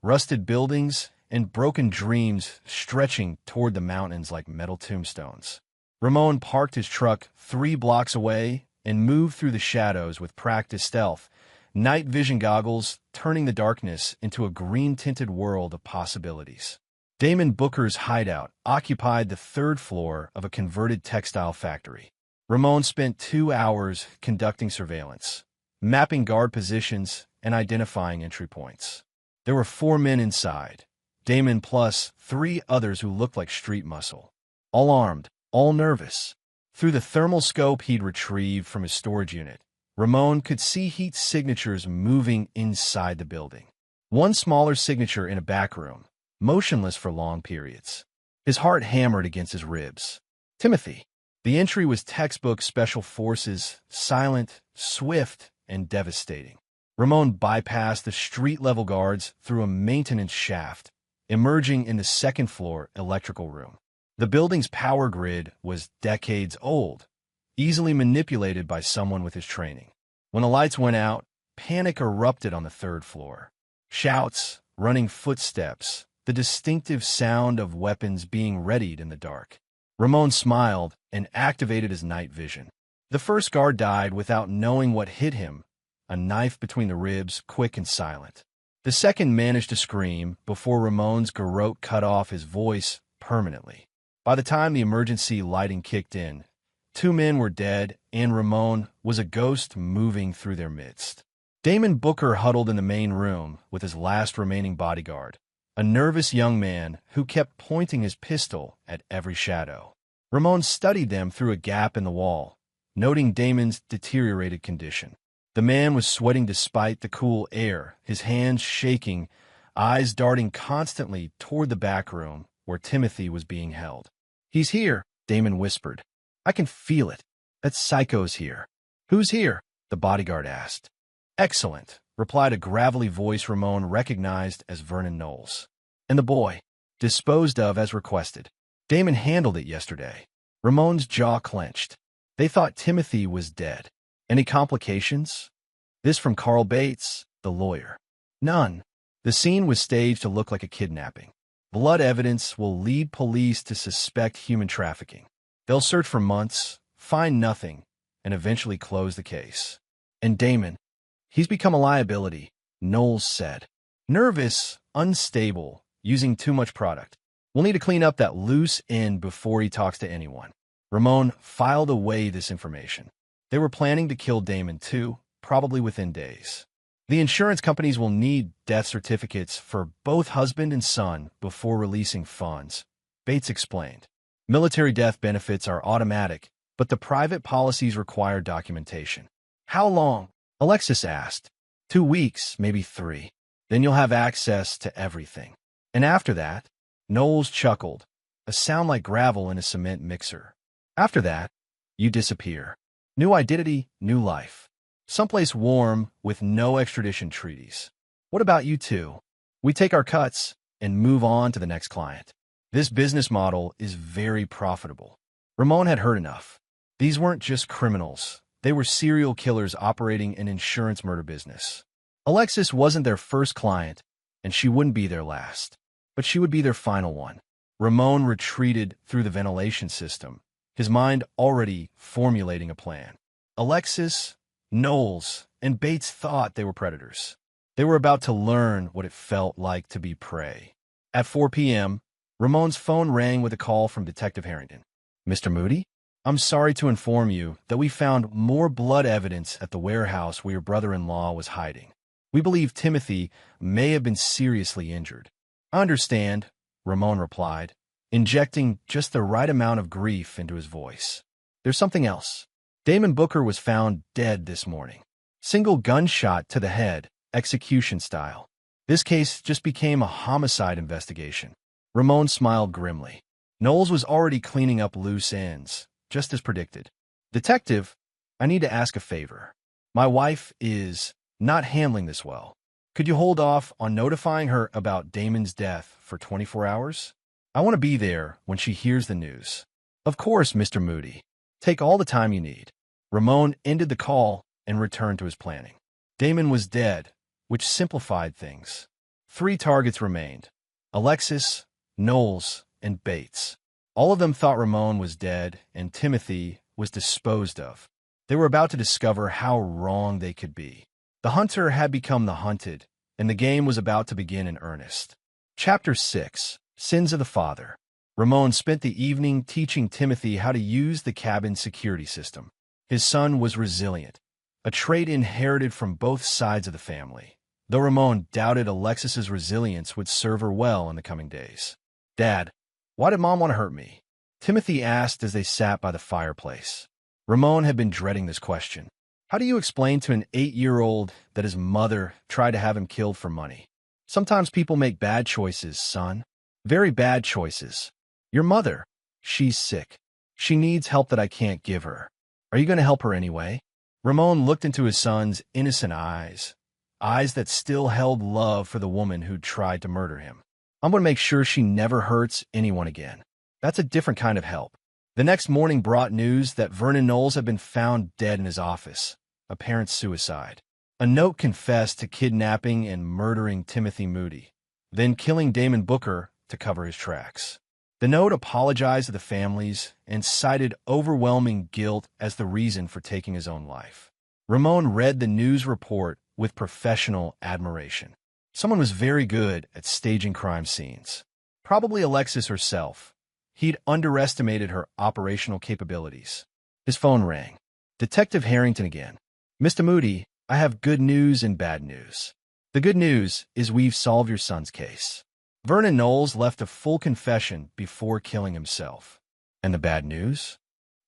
Rusted buildings and broken dreams stretching toward the mountains like metal tombstones. Ramon parked his truck 3 blocks away and moved through the shadows with practiced stealth, night vision goggles turning the darkness into a green-tinted world of possibilities. Damon Booker's hideout occupied the 3rd floor of a converted textile factory. Ramon spent 2 hours conducting surveillance, mapping guard positions, and identifying entry points. There were 4 men inside, Damon plus 3 others who looked like street muscle. All armed, all nervous. Through the thermal scope he'd retrieved from his storage unit, Ramon could see heat signatures moving inside the building. One smaller signature in a back room, motionless for long periods. His heart hammered against his ribs. Timothy. The entry was textbook Special Forces, silent, swift, and devastating. Ramon bypassed the street-level guards through a maintenance shaft, emerging in the 2nd floor electrical room. The building's power grid was decades old, easily manipulated by someone with his training. When the lights went out, panic erupted on the 3rd floor. Shouts, running footsteps, the distinctive sound of weapons being readied in the dark. Ramon smiled and activated his night vision. The first guard died without knowing what hit him, a knife between the ribs, quick and silent. The second managed to scream before Ramon's garrote cut off his voice permanently. By the time the emergency lighting kicked in, 2 men were dead and Ramon was a ghost moving through their midst. Damon Booker huddled in the main room with his last remaining bodyguard, a nervous young man who kept pointing his pistol at every shadow. Ramon studied them through a gap in the wall, noting Damon's deteriorated condition. The man was sweating despite the cool air, his hands shaking, eyes darting constantly toward the back room where Timothy was being held. He's here, Damon whispered. I can feel it. That psycho's here. Who's here? The bodyguard asked. Excellent, replied a gravelly voice Ramon recognized as Vernon Knowles. And the boy, disposed of as requested. Damon handled it yesterday. Ramon's jaw clenched. They thought Timothy was dead. Any complications? This from Carl Bates, the lawyer. None. The scene was staged to look like a kidnapping. Blood evidence will lead police to suspect human trafficking. They'll search for months, find nothing, and eventually close the case. And Damon, he's become a liability, Knowles said. Nervous, unstable, using too much product. We'll need to clean up that loose end before he talks to anyone. Ramon filed away this information. They were planning to kill Damon too, probably within days. The insurance companies will need death certificates for both husband and son before releasing funds, Bates explained. Military death benefits are automatic, but the private policies require documentation. How long? Alexis asked. 2 weeks, maybe 3. Then you'll have access to everything. And after that, Knowles chuckled, a sound like gravel in a cement mixer. After that, you disappear. New identity, new life. Someplace warm with no extradition treaties. What about you two? We take our cuts and move on to the next client. This business model is very profitable. Ramon had heard enough. These weren't just criminals. They were serial killers operating an insurance murder business. Alexis wasn't their first client, and she wouldn't be their last. But she would be their final one. Ramon retreated through the ventilation system, his mind already formulating a plan. Alexis, Knowles, and Bates thought they were predators. They were about to learn what it felt like to be prey. At 4 p.m., Ramon's phone rang with a call from Detective Harrington. "Mr. Moody? I'm sorry to inform you that we found more blood evidence at the warehouse where your brother-in-law was hiding. We believe Timothy may have been seriously injured." "I understand," Ramon replied, injecting just the right amount of grief into his voice. "There's something else. Damon Booker was found dead this morning. Single gunshot to the head, execution style. This case just became a homicide investigation." Ramon smiled grimly. Knowles was already cleaning up loose ends, just as predicted. "Detective, I need to ask a favor. My wife is not handling this well. Could you hold off on notifying her about Damon's death for 24 hours? I want to be there when she hears the news." "Of course, Mr. Moody. Take all the time you need." Ramon ended the call and returned to his planning. Damon was dead, which simplified things. 3 targets remained: Alexis, Knowles, and Bates. All of them thought Ramon was dead and Timothy was disposed of. They were about to discover how wrong they could be. The hunter had become the hunted, and the game was about to begin in earnest. Chapter 6: Sins of the Father. Ramon spent the evening teaching Timothy how to use the cabin security system. His son was resilient, a trait inherited from both sides of the family, though Ramon doubted Alexis's resilience would serve her well in the coming days. "Dad, why did Mom want to hurt me?" Timothy asked as they sat by the fireplace. Ramon had been dreading this question. How do you explain to an 8-year-old that his mother tried to have him killed for money? "Sometimes people make bad choices, son. Very bad choices. Your mother, she's sick. She needs help that I can't give her. Are you going to help her anyway?" Ramon looked into his son's innocent eyes, eyes that still held love for the woman who'd tried to murder him. "I'm going to make sure she never hurts anyone again. That's a different kind of help." The next morning brought news that Vernon Knowles had been found dead in his office, apparent suicide. A note confessed to kidnapping and murdering Timothy Moody, then killing Damon Booker to cover his tracks. The note apologized to the families and cited overwhelming guilt as the reason for taking his own life. Ramon read the news report with professional admiration. Someone was very good at staging crime scenes. Probably Alexis herself. He'd underestimated her operational capabilities. His phone rang. Detective Harrington again. "Mr. Moody, I have good news and bad news. The good news is we've solved your son's case. Vernon Knowles left a full confession before killing himself. And the bad news?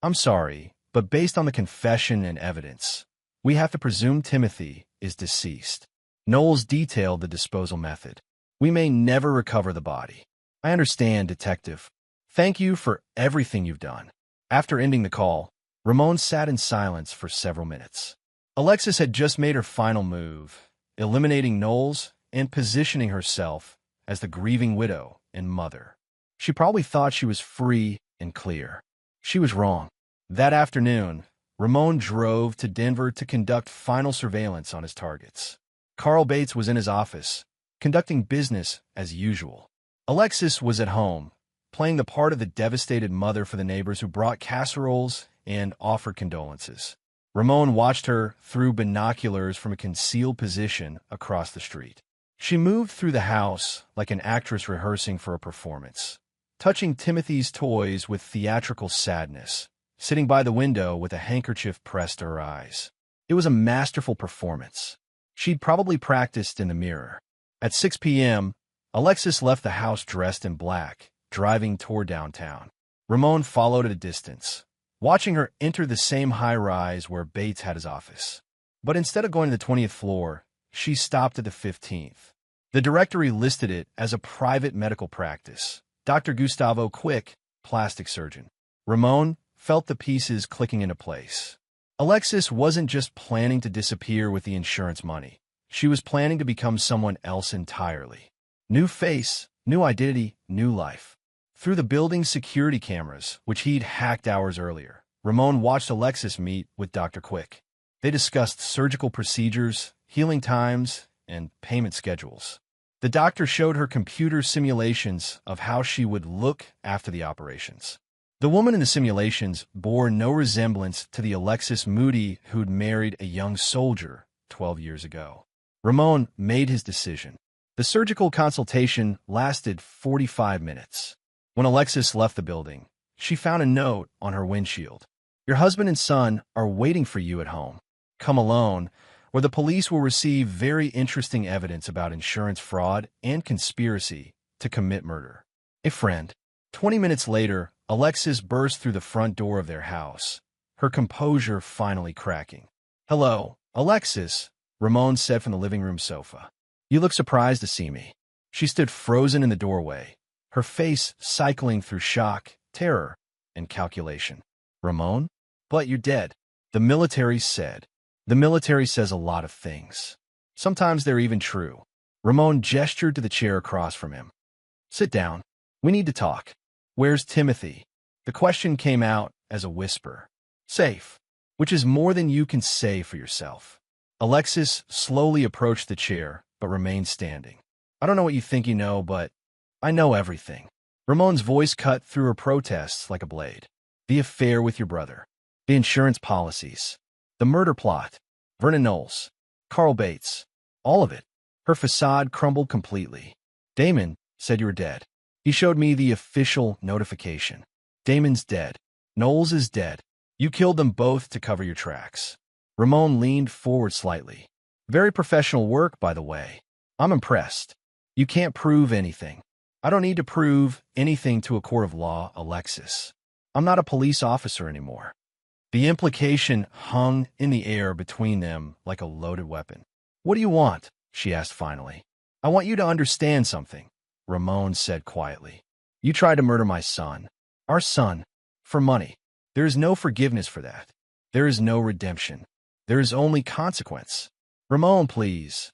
I'm sorry, but based on the confession and evidence, we have to presume Timothy is deceased." Knowles detailed the disposal method. "We may never recover the body." "I understand, Detective. Thank you for everything you've done." After ending the call, Ramon sat in silence for several minutes. Alexis had just made her final move, eliminating Knowles and positioning herself as the grieving widow and mother. She probably thought she was free and clear. She was wrong. That afternoon, Ramon drove to Denver to conduct final surveillance on his targets. Carl Bates was in his office, conducting business as usual. Alexis was at home, playing the part of the devastated mother for the neighbors who brought casseroles and offered condolences. Ramon watched her through binoculars from a concealed position across the street. She moved through the house like an actress rehearsing for a performance, touching Timothy's toys with theatrical sadness, sitting by the window with a handkerchief pressed to her eyes. It was a masterful performance. She'd probably practiced in the mirror. At 6 p.m., Alexis left the house dressed in black, driving toward downtown. Ramon followed at a distance, watching her enter the same high-rise where Bates had his office. But instead of going to the 20th floor, she stopped at the 15th. The directory listed it as a private medical practice. Dr. Gustavo Quick, plastic surgeon. Ramon felt the pieces clicking into place. Alexis wasn't just planning to disappear with the insurance money. She was planning to become someone else entirely. New face, new identity, new life. Through the building's security cameras, which he'd hacked hours earlier, Ramon watched Alexis meet with Dr. Quick. They discussed surgical procedures, healing times, and payment schedules. The doctor showed her computer simulations of how she would look after the operations. The woman in the simulations bore no resemblance to the Alexis Moody who'd married a young soldier 12 years ago. Ramon made his decision. The surgical consultation lasted 45 minutes. When Alexis left the building, she found a note on her windshield. Your husband and son are waiting for you at home. Come alone, where the police will receive very interesting evidence about insurance fraud and conspiracy to commit murder. A friend. 20 minutes later, Alexis burst through the front door of their house, her composure finally cracking. Hello, Alexis, Ramon said from the living room sofa. You look surprised to see me. She stood frozen in the doorway, her face cycling through shock, terror, and calculation. Ramon? But you're dead, the military said. The military says a lot of things. Sometimes they're even true. Ramon gestured to the chair across from him. Sit down. We need to talk. Where's Timothy? The question came out as a whisper. Safe, which is more than you can say for yourself. Alexis slowly approached the chair, but remained standing. I don't know what you think you know, but I know everything. Ramon's voice cut through her protests like a blade. The affair with your brother. The insurance policies. The murder plot. Vernon Knowles. Carl Bates. All of it. Her facade crumbled completely. Damon said you were dead. He showed me the official notification. Damon's dead. Knowles is dead. You killed them both to cover your tracks. Ramon leaned forward slightly. Very professional work, by the way. I'm impressed. You can't prove anything. I don't need to prove anything to a court of law, Alexis. I'm not a police officer anymore. The implication hung in the air between them like a loaded weapon. What do you want? She asked finally. I want you to understand something, Ramon said quietly. You tried to murder my son. Our son. For money. There is no forgiveness for that. There is no redemption. There is only consequence. Ramon, please.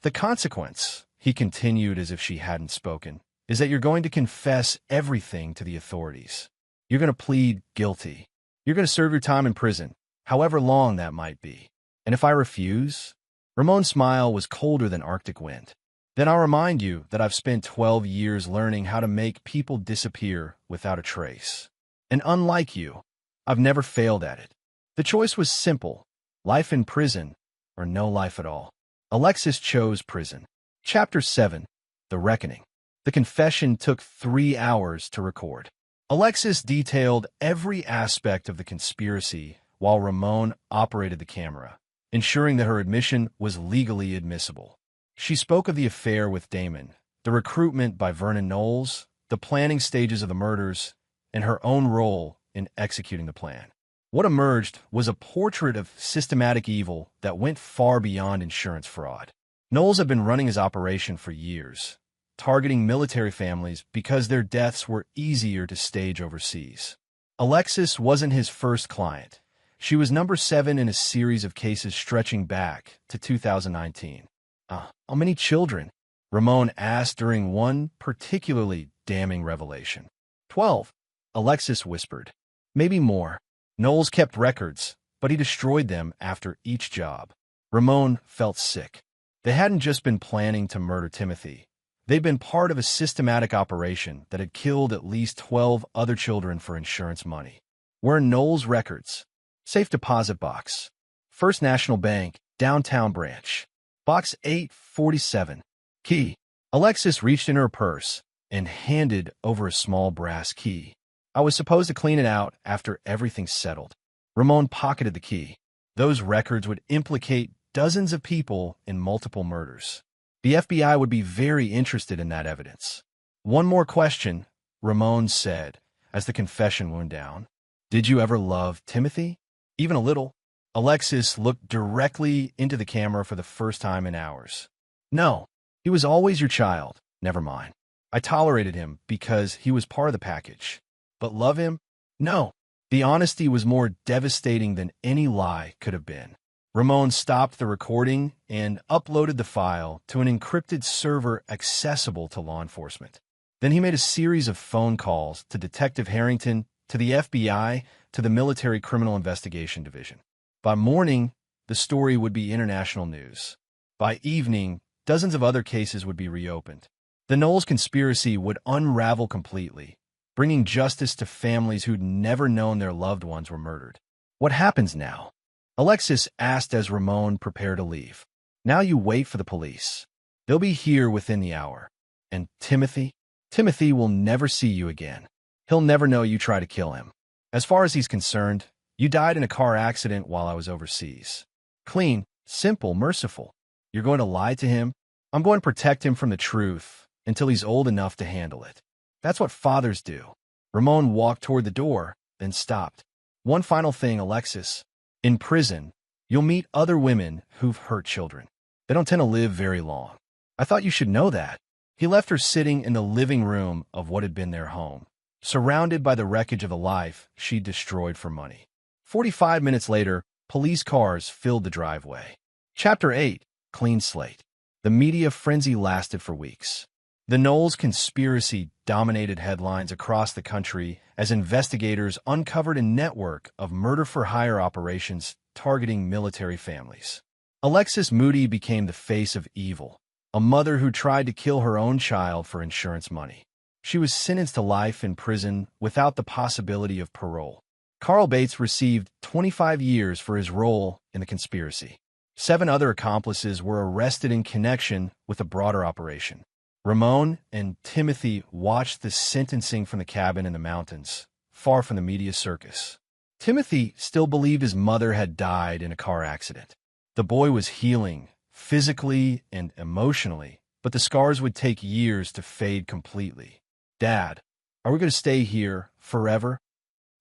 The consequence, he continued as if she hadn't spoken, is that you're going to confess everything to the authorities. You're going to plead guilty. You're going to serve your time in prison, however long that might be. And if I refuse? Ramon's smile was colder than Arctic wind. Then I'll remind you that I've spent 12 years learning how to make people disappear without a trace. And unlike you, I've never failed at it. The choice was simple, life in prison or no life at all. Alexis chose prison. Chapter 7, The Reckoning. The confession took 3 hours to record. Alexis detailed every aspect of the conspiracy while Ramon operated the camera, ensuring that her admission was legally admissible. She spoke of the affair with Damon, the recruitment by Vernon Knowles, the planning stages of the murders, and her own role in executing the plan. What emerged was a portrait of systematic evil that went far beyond insurance fraud. Knowles had been running his operation for years, targeting military families because their deaths were easier to stage overseas. Alexis wasn't his first client. She was number 7 in a series of cases stretching back to 2019. How many children? Ramon asked during one particularly damning revelation. 12, Alexis whispered. Maybe more. Knowles kept records, but he destroyed them after each job. Ramon felt sick. They hadn't just been planning to murder Timothy. They'd been part of a systematic operation that had killed at least 12 other children for insurance money. Where Knowles' records? Safe deposit box. First National Bank, downtown branch. Box 847. Key. Alexis reached in her purse and handed over a small brass key. I was supposed to clean it out after everything's settled. Ramon pocketed the key. Those records would implicate dozens of people in multiple murders. The FBI would be very interested in that evidence. One more question, Ramon said as the confession wound down. Did you ever love Timothy? Even a little? Alexis looked directly into the camera for the first time in hours. No, he was always your child. Never mind. I tolerated him because he was part of the package. But love him? No. The honesty was more devastating than any lie could have been. Ramon stopped the recording and uploaded the file to an encrypted server accessible to law enforcement. Then he made a series of phone calls to Detective Harrington, to the FBI, to the Military Criminal Investigation Division. By morning, the story would be international news. By evening, dozens of other cases would be reopened. The Knowles conspiracy would unravel completely, bringing justice to families who'd never known their loved ones were murdered. What happens now? Alexis asked as Ramon prepared to leave. Now you wait for the police. They'll be here within the hour. And Timothy? Timothy will never see you again. He'll never know you tried to kill him. As far as he's concerned, you died in a car accident while I was overseas. Clean, simple, merciful. You're going to lie to him? I'm going to protect him from the truth until he's old enough to handle it. That's what fathers do. Ramon walked toward the door, then stopped. One final thing, Alexis. In prison, you'll meet other women who've hurt children. They don't tend to live very long. I thought you should know that. He left her sitting in the living room of what had been their home, surrounded by the wreckage of a life she'd destroyed for money. 45 minutes later, police cars filled the driveway. Chapter 8, Clean Slate. The media frenzy lasted for weeks. The Knowles conspiracy dominated headlines across the country as investigators uncovered a network of murder-for-hire operations targeting military families. Alexis Moody became the face of evil, a mother who tried to kill her own child for insurance money. She was sentenced to life in prison without the possibility of parole. Carl Bates received 25 years for his role in the conspiracy. 7 other accomplices were arrested in connection with a broader operation. Ramon and Timothy watched the sentencing from the cabin in the mountains, far from the media circus. Timothy still believed his mother had died in a car accident. The boy was healing, physically and emotionally, but the scars would take years to fade completely. Dad, are we going to stay here forever?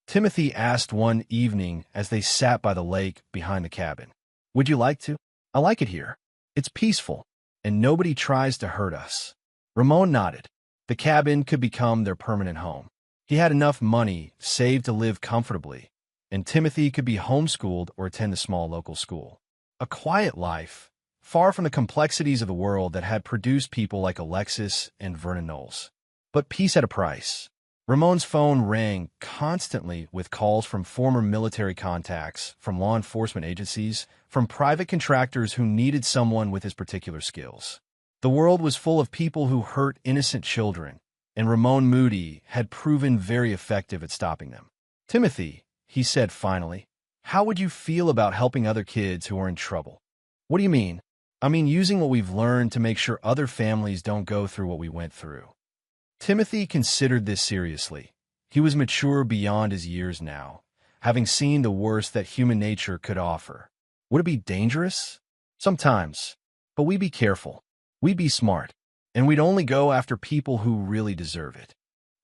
Timothy asked one evening as they sat by the lake behind the cabin. Would you like to? I like it here. It's peaceful, and nobody tries to hurt us. Ramon nodded. The cabin could become their permanent home. He had enough money saved to live comfortably, and Timothy could be homeschooled or attend a small local school. A quiet life, far from the complexities of the world that had produced people like Alexis and Vernon Knowles. But peace at a price. Ramon's phone rang constantly with calls from former military contacts, from law enforcement agencies, from private contractors who needed someone with his particular skills. The world was full of people who hurt innocent children, and Ramon Moody had proven very effective at stopping them. Timothy, he said finally, how would you feel about helping other kids who are in trouble? What do you mean? I mean using what we've learned to make sure other families don't go through what we went through. Timothy considered this seriously. He was mature beyond his years now, having seen the worst that human nature could offer. Would it be dangerous? Sometimes. But we'd be careful. We'd be smart. And we'd only go after people who really deserve it.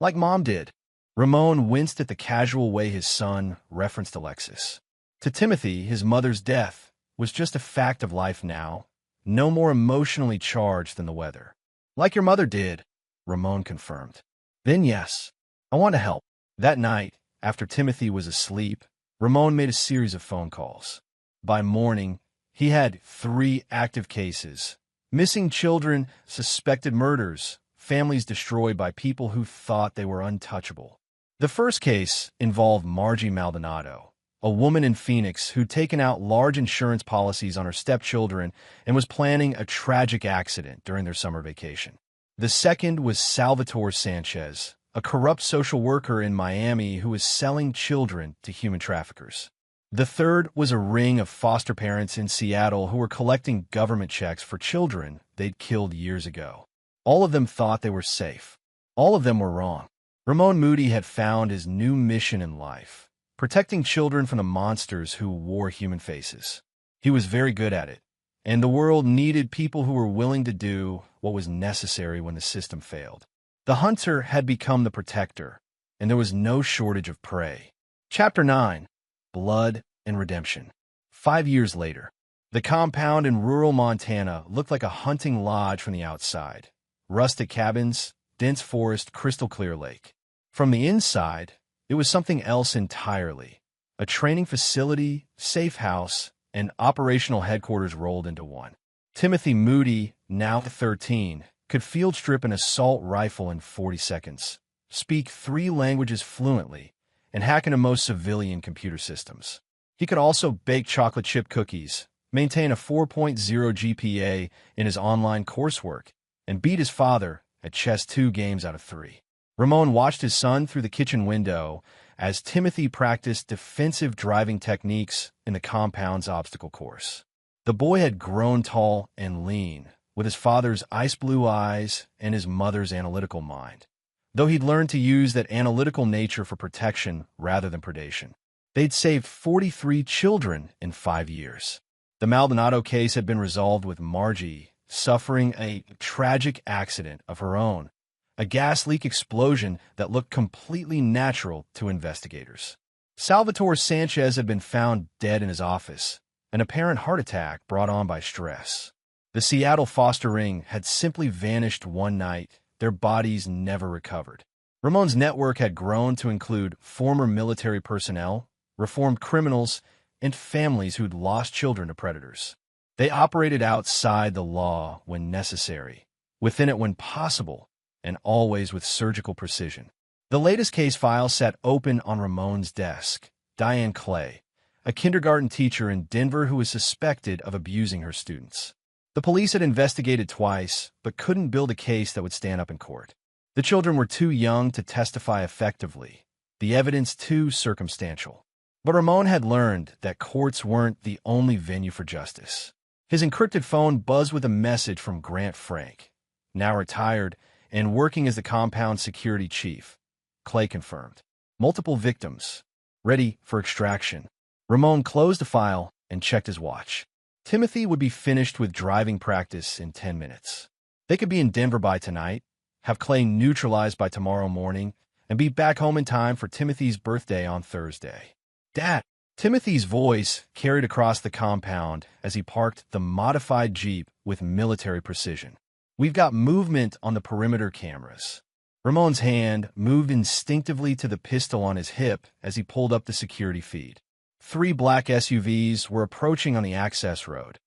Like Mom did. Ramon winced at the casual way his son referenced Alexis. To Timothy, his mother's death was just a fact of life now, no more emotionally charged than the weather. Like your mother did, Ramon confirmed. Then yes, I want to help. That night, after Timothy was asleep, Ramon made a series of phone calls. By morning, he had 3 active cases. Missing children, suspected murders, families destroyed by people who thought they were untouchable. The first case involved Margie Maldonado, a woman in Phoenix who'd taken out large insurance policies on her stepchildren and was planning a tragic accident during their summer vacation. The second was Salvatore Sanchez, a corrupt social worker in Miami who was selling children to human traffickers. The third was a ring of foster parents in Seattle who were collecting government checks for children they'd killed years ago. All of them thought they were safe. All of them were wrong. Ramon Moody had found his new mission in life, protecting children from the monsters who wore human faces. He was very good at it, and the world needed people who were willing to do what was necessary when the system failed. The hunter had become the protector, and there was no shortage of prey. Chapter 9. Blood and Redemption. 5 years later, the compound in rural Montana looked like a hunting lodge from the outside. Rustic cabins, dense forest, crystal clear lake. From the inside, it was something else entirely. A training facility, safe house, and operational headquarters rolled into one. Timothy Moody, now 13, could field strip an assault rifle in 40 seconds, speak 3 languages fluently, and hack into most civilian computer systems. He could also bake chocolate chip cookies, maintain a 4.0 GPA in his online coursework, and beat his father at chess 2 games out of 3. Ramon watched his son through the kitchen window as Timothy practiced defensive driving techniques in the compound's obstacle course. The boy had grown tall and lean, with his father's ice blue eyes and his mother's analytical mind, though he'd learned to use that analytical nature for protection rather than predation. They'd saved 43 children in 5 years. The Maldonado case had been resolved with Margie suffering a tragic accident of her own, a gas leak explosion that looked completely natural to investigators. Salvatore Sanchez had been found dead in his office, an apparent heart attack brought on by stress. The Seattle Foster ring had simply vanished one night, their bodies never recovered. Ramon's network had grown to include former military personnel, reformed criminals, and families who'd lost children to predators. They operated outside the law when necessary, within it when possible, and always with surgical precision. The latest case file sat open on Ramon's desk. Diane Clay, a kindergarten teacher in Denver who was suspected of abusing her students. The police had investigated twice, but couldn't build a case that would stand up in court. The children were too young to testify effectively, the evidence too circumstantial. But Ramon had learned that courts weren't the only venue for justice. His encrypted phone buzzed with a message from Grant Frank, now retired and working as the compound security chief. Clay confirmed. Multiple victims, ready for extraction. Ramon closed the file and checked his watch. Timothy would be finished with driving practice in 10 minutes. They could be in Denver by tonight, have Clay neutralized by tomorrow morning, and be back home in time for Timothy's birthday on Thursday. Dad! Timothy's voice carried across the compound as he parked the modified Jeep with military precision. We've got movement on the perimeter cameras. Ramon's hand moved instinctively to the pistol on his hip as he pulled up the security feed. 3 black SUVs were approaching on the access road,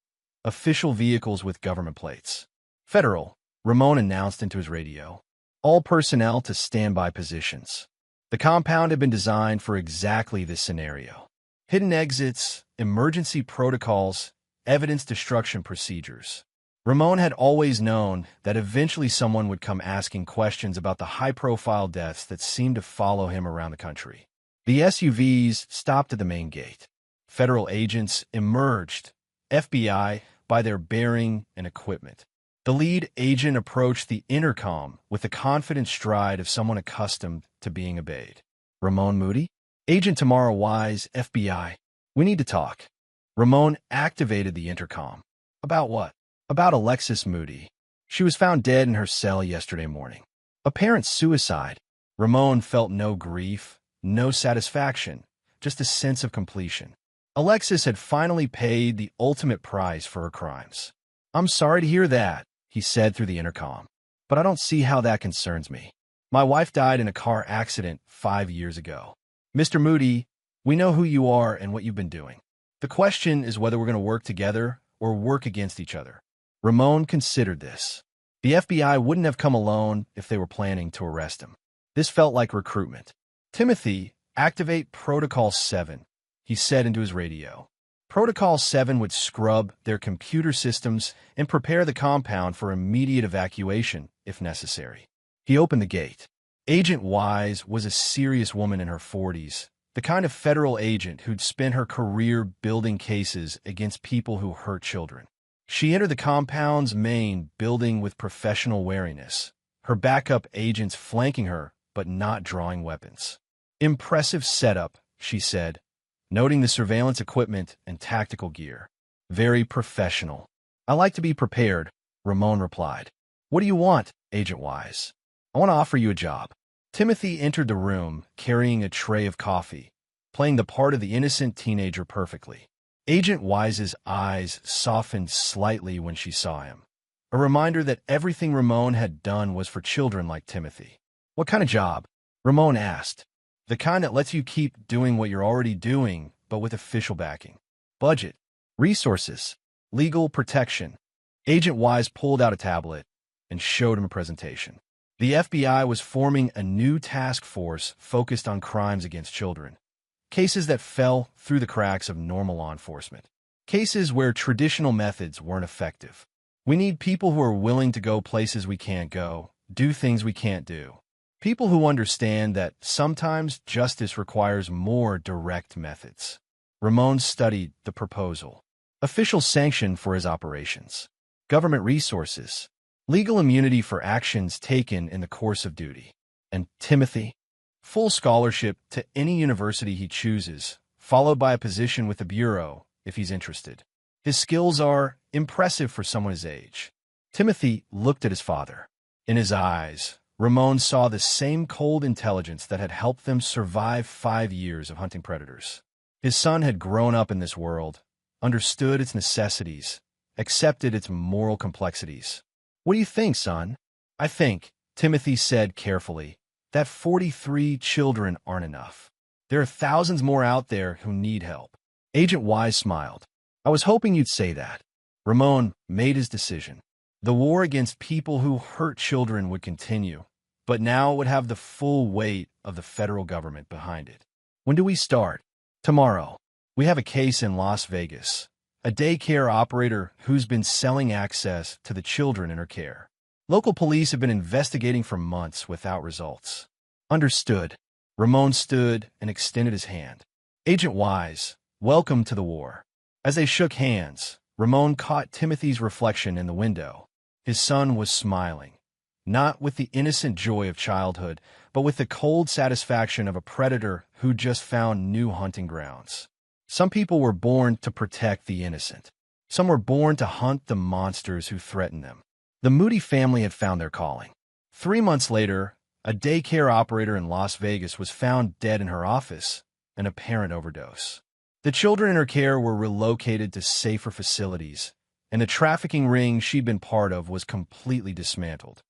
official vehicles with government plates. Federal, Ramon announced into his radio. All personnel to standby positions. The compound had been designed for exactly this scenario. Hidden exits, emergency protocols, evidence destruction procedures. Ramon had always known that eventually someone would come asking questions about the high-profile deaths that seemed to follow him around the country. The SUVs stopped at the main gate. Federal agents emerged, FBI by their bearing and equipment. The lead agent approached the intercom with the confident stride of someone accustomed to being obeyed. Ramon Moody? Agent Tamara Wise, FBI. We need to talk. Ramon activated the intercom. About what? About Alexis Moody. She was found dead in her cell yesterday morning. Apparent suicide. Ramon felt no grief, no satisfaction, just a sense of completion. Alexis had finally paid the ultimate price for her crimes. I'm sorry to hear that, he said through the intercom, but I don't see how that concerns me. My wife died in a car accident 5 years ago. Mr. Moody, we know who you are and what you've been doing. The question is whether we're going to work together or work against each other. Ramon considered this. The FBI wouldn't have come alone if they were planning to arrest him. This felt like recruitment. Timothy, activate Protocol 7, he said into his radio. Protocol 7 would scrub their computer systems and prepare the compound for immediate evacuation, if necessary. He opened the gate. Agent Wise was a serious woman in her 40s, the kind of federal agent who'd spent her career building cases against people who hurt children. She entered the compound's main building with professional wariness, her backup agents flanking her but not drawing weapons. Impressive setup, she said, noting the surveillance equipment and tactical gear. Very professional. I like to be prepared, Ramon replied. What do you want, Agent Wise? I want to offer you a job. Timothy entered the room carrying a tray of coffee, playing the part of the innocent teenager perfectly. Agent Wise's eyes softened slightly when she saw him, a reminder that everything Ramon had done was for children like Timothy. What kind of job? Ramon asked. The kind that lets you keep doing what you're already doing, but with official backing. Budget, resources, legal protection. Agent Wise pulled out a tablet, and showed him a presentation. The FBI was forming a new task force focused on crimes against children, cases that fell through the cracks of normal law enforcement, cases where traditional methods weren't effective. We need people who are willing to go places we can't go, do things we can't do. People who understand that sometimes justice requires more direct methods. Ramon studied the proposal. Official sanction for his operations. Government resources. Legal immunity for actions taken in the course of duty. And Timothy, full scholarship to any university he chooses, followed by a position with the Bureau if he's interested. His skills are impressive for someone his age. Timothy looked at his father. In his eyes, Ramon saw the same cold intelligence that had helped them survive 5 years of hunting predators. His son had grown up in this world, understood its necessities, accepted its moral complexities. What do you think, son? I think, Timothy said carefully, that 43 children aren't enough. There are thousands more out there who need help. Agent Wise smiled. I was hoping you'd say that. Ramon made his decision. The war against people who hurt children would continue, but now it would have the full weight of the federal government behind it. When do we start? Tomorrow. We have a case in Las Vegas. A daycare operator who's been selling access to the children in her care. Local police have been investigating for months without results. Understood. Ramon stood and extended his hand. Agent Wise, welcome to the war. As they shook hands, Ramon caught Timothy's reflection in the window. His son was smiling, not with the innocent joy of childhood, but with the cold satisfaction of a predator who just found new hunting grounds. Some people were born to protect the innocent. Some were born to hunt the monsters who threaten them. The Moody family had found their calling. 3 months later, a daycare operator in Las Vegas was found dead in her office, an apparent overdose. The children in her care were relocated to safer facilities, and the trafficking ring she'd been part of was completely dismantled.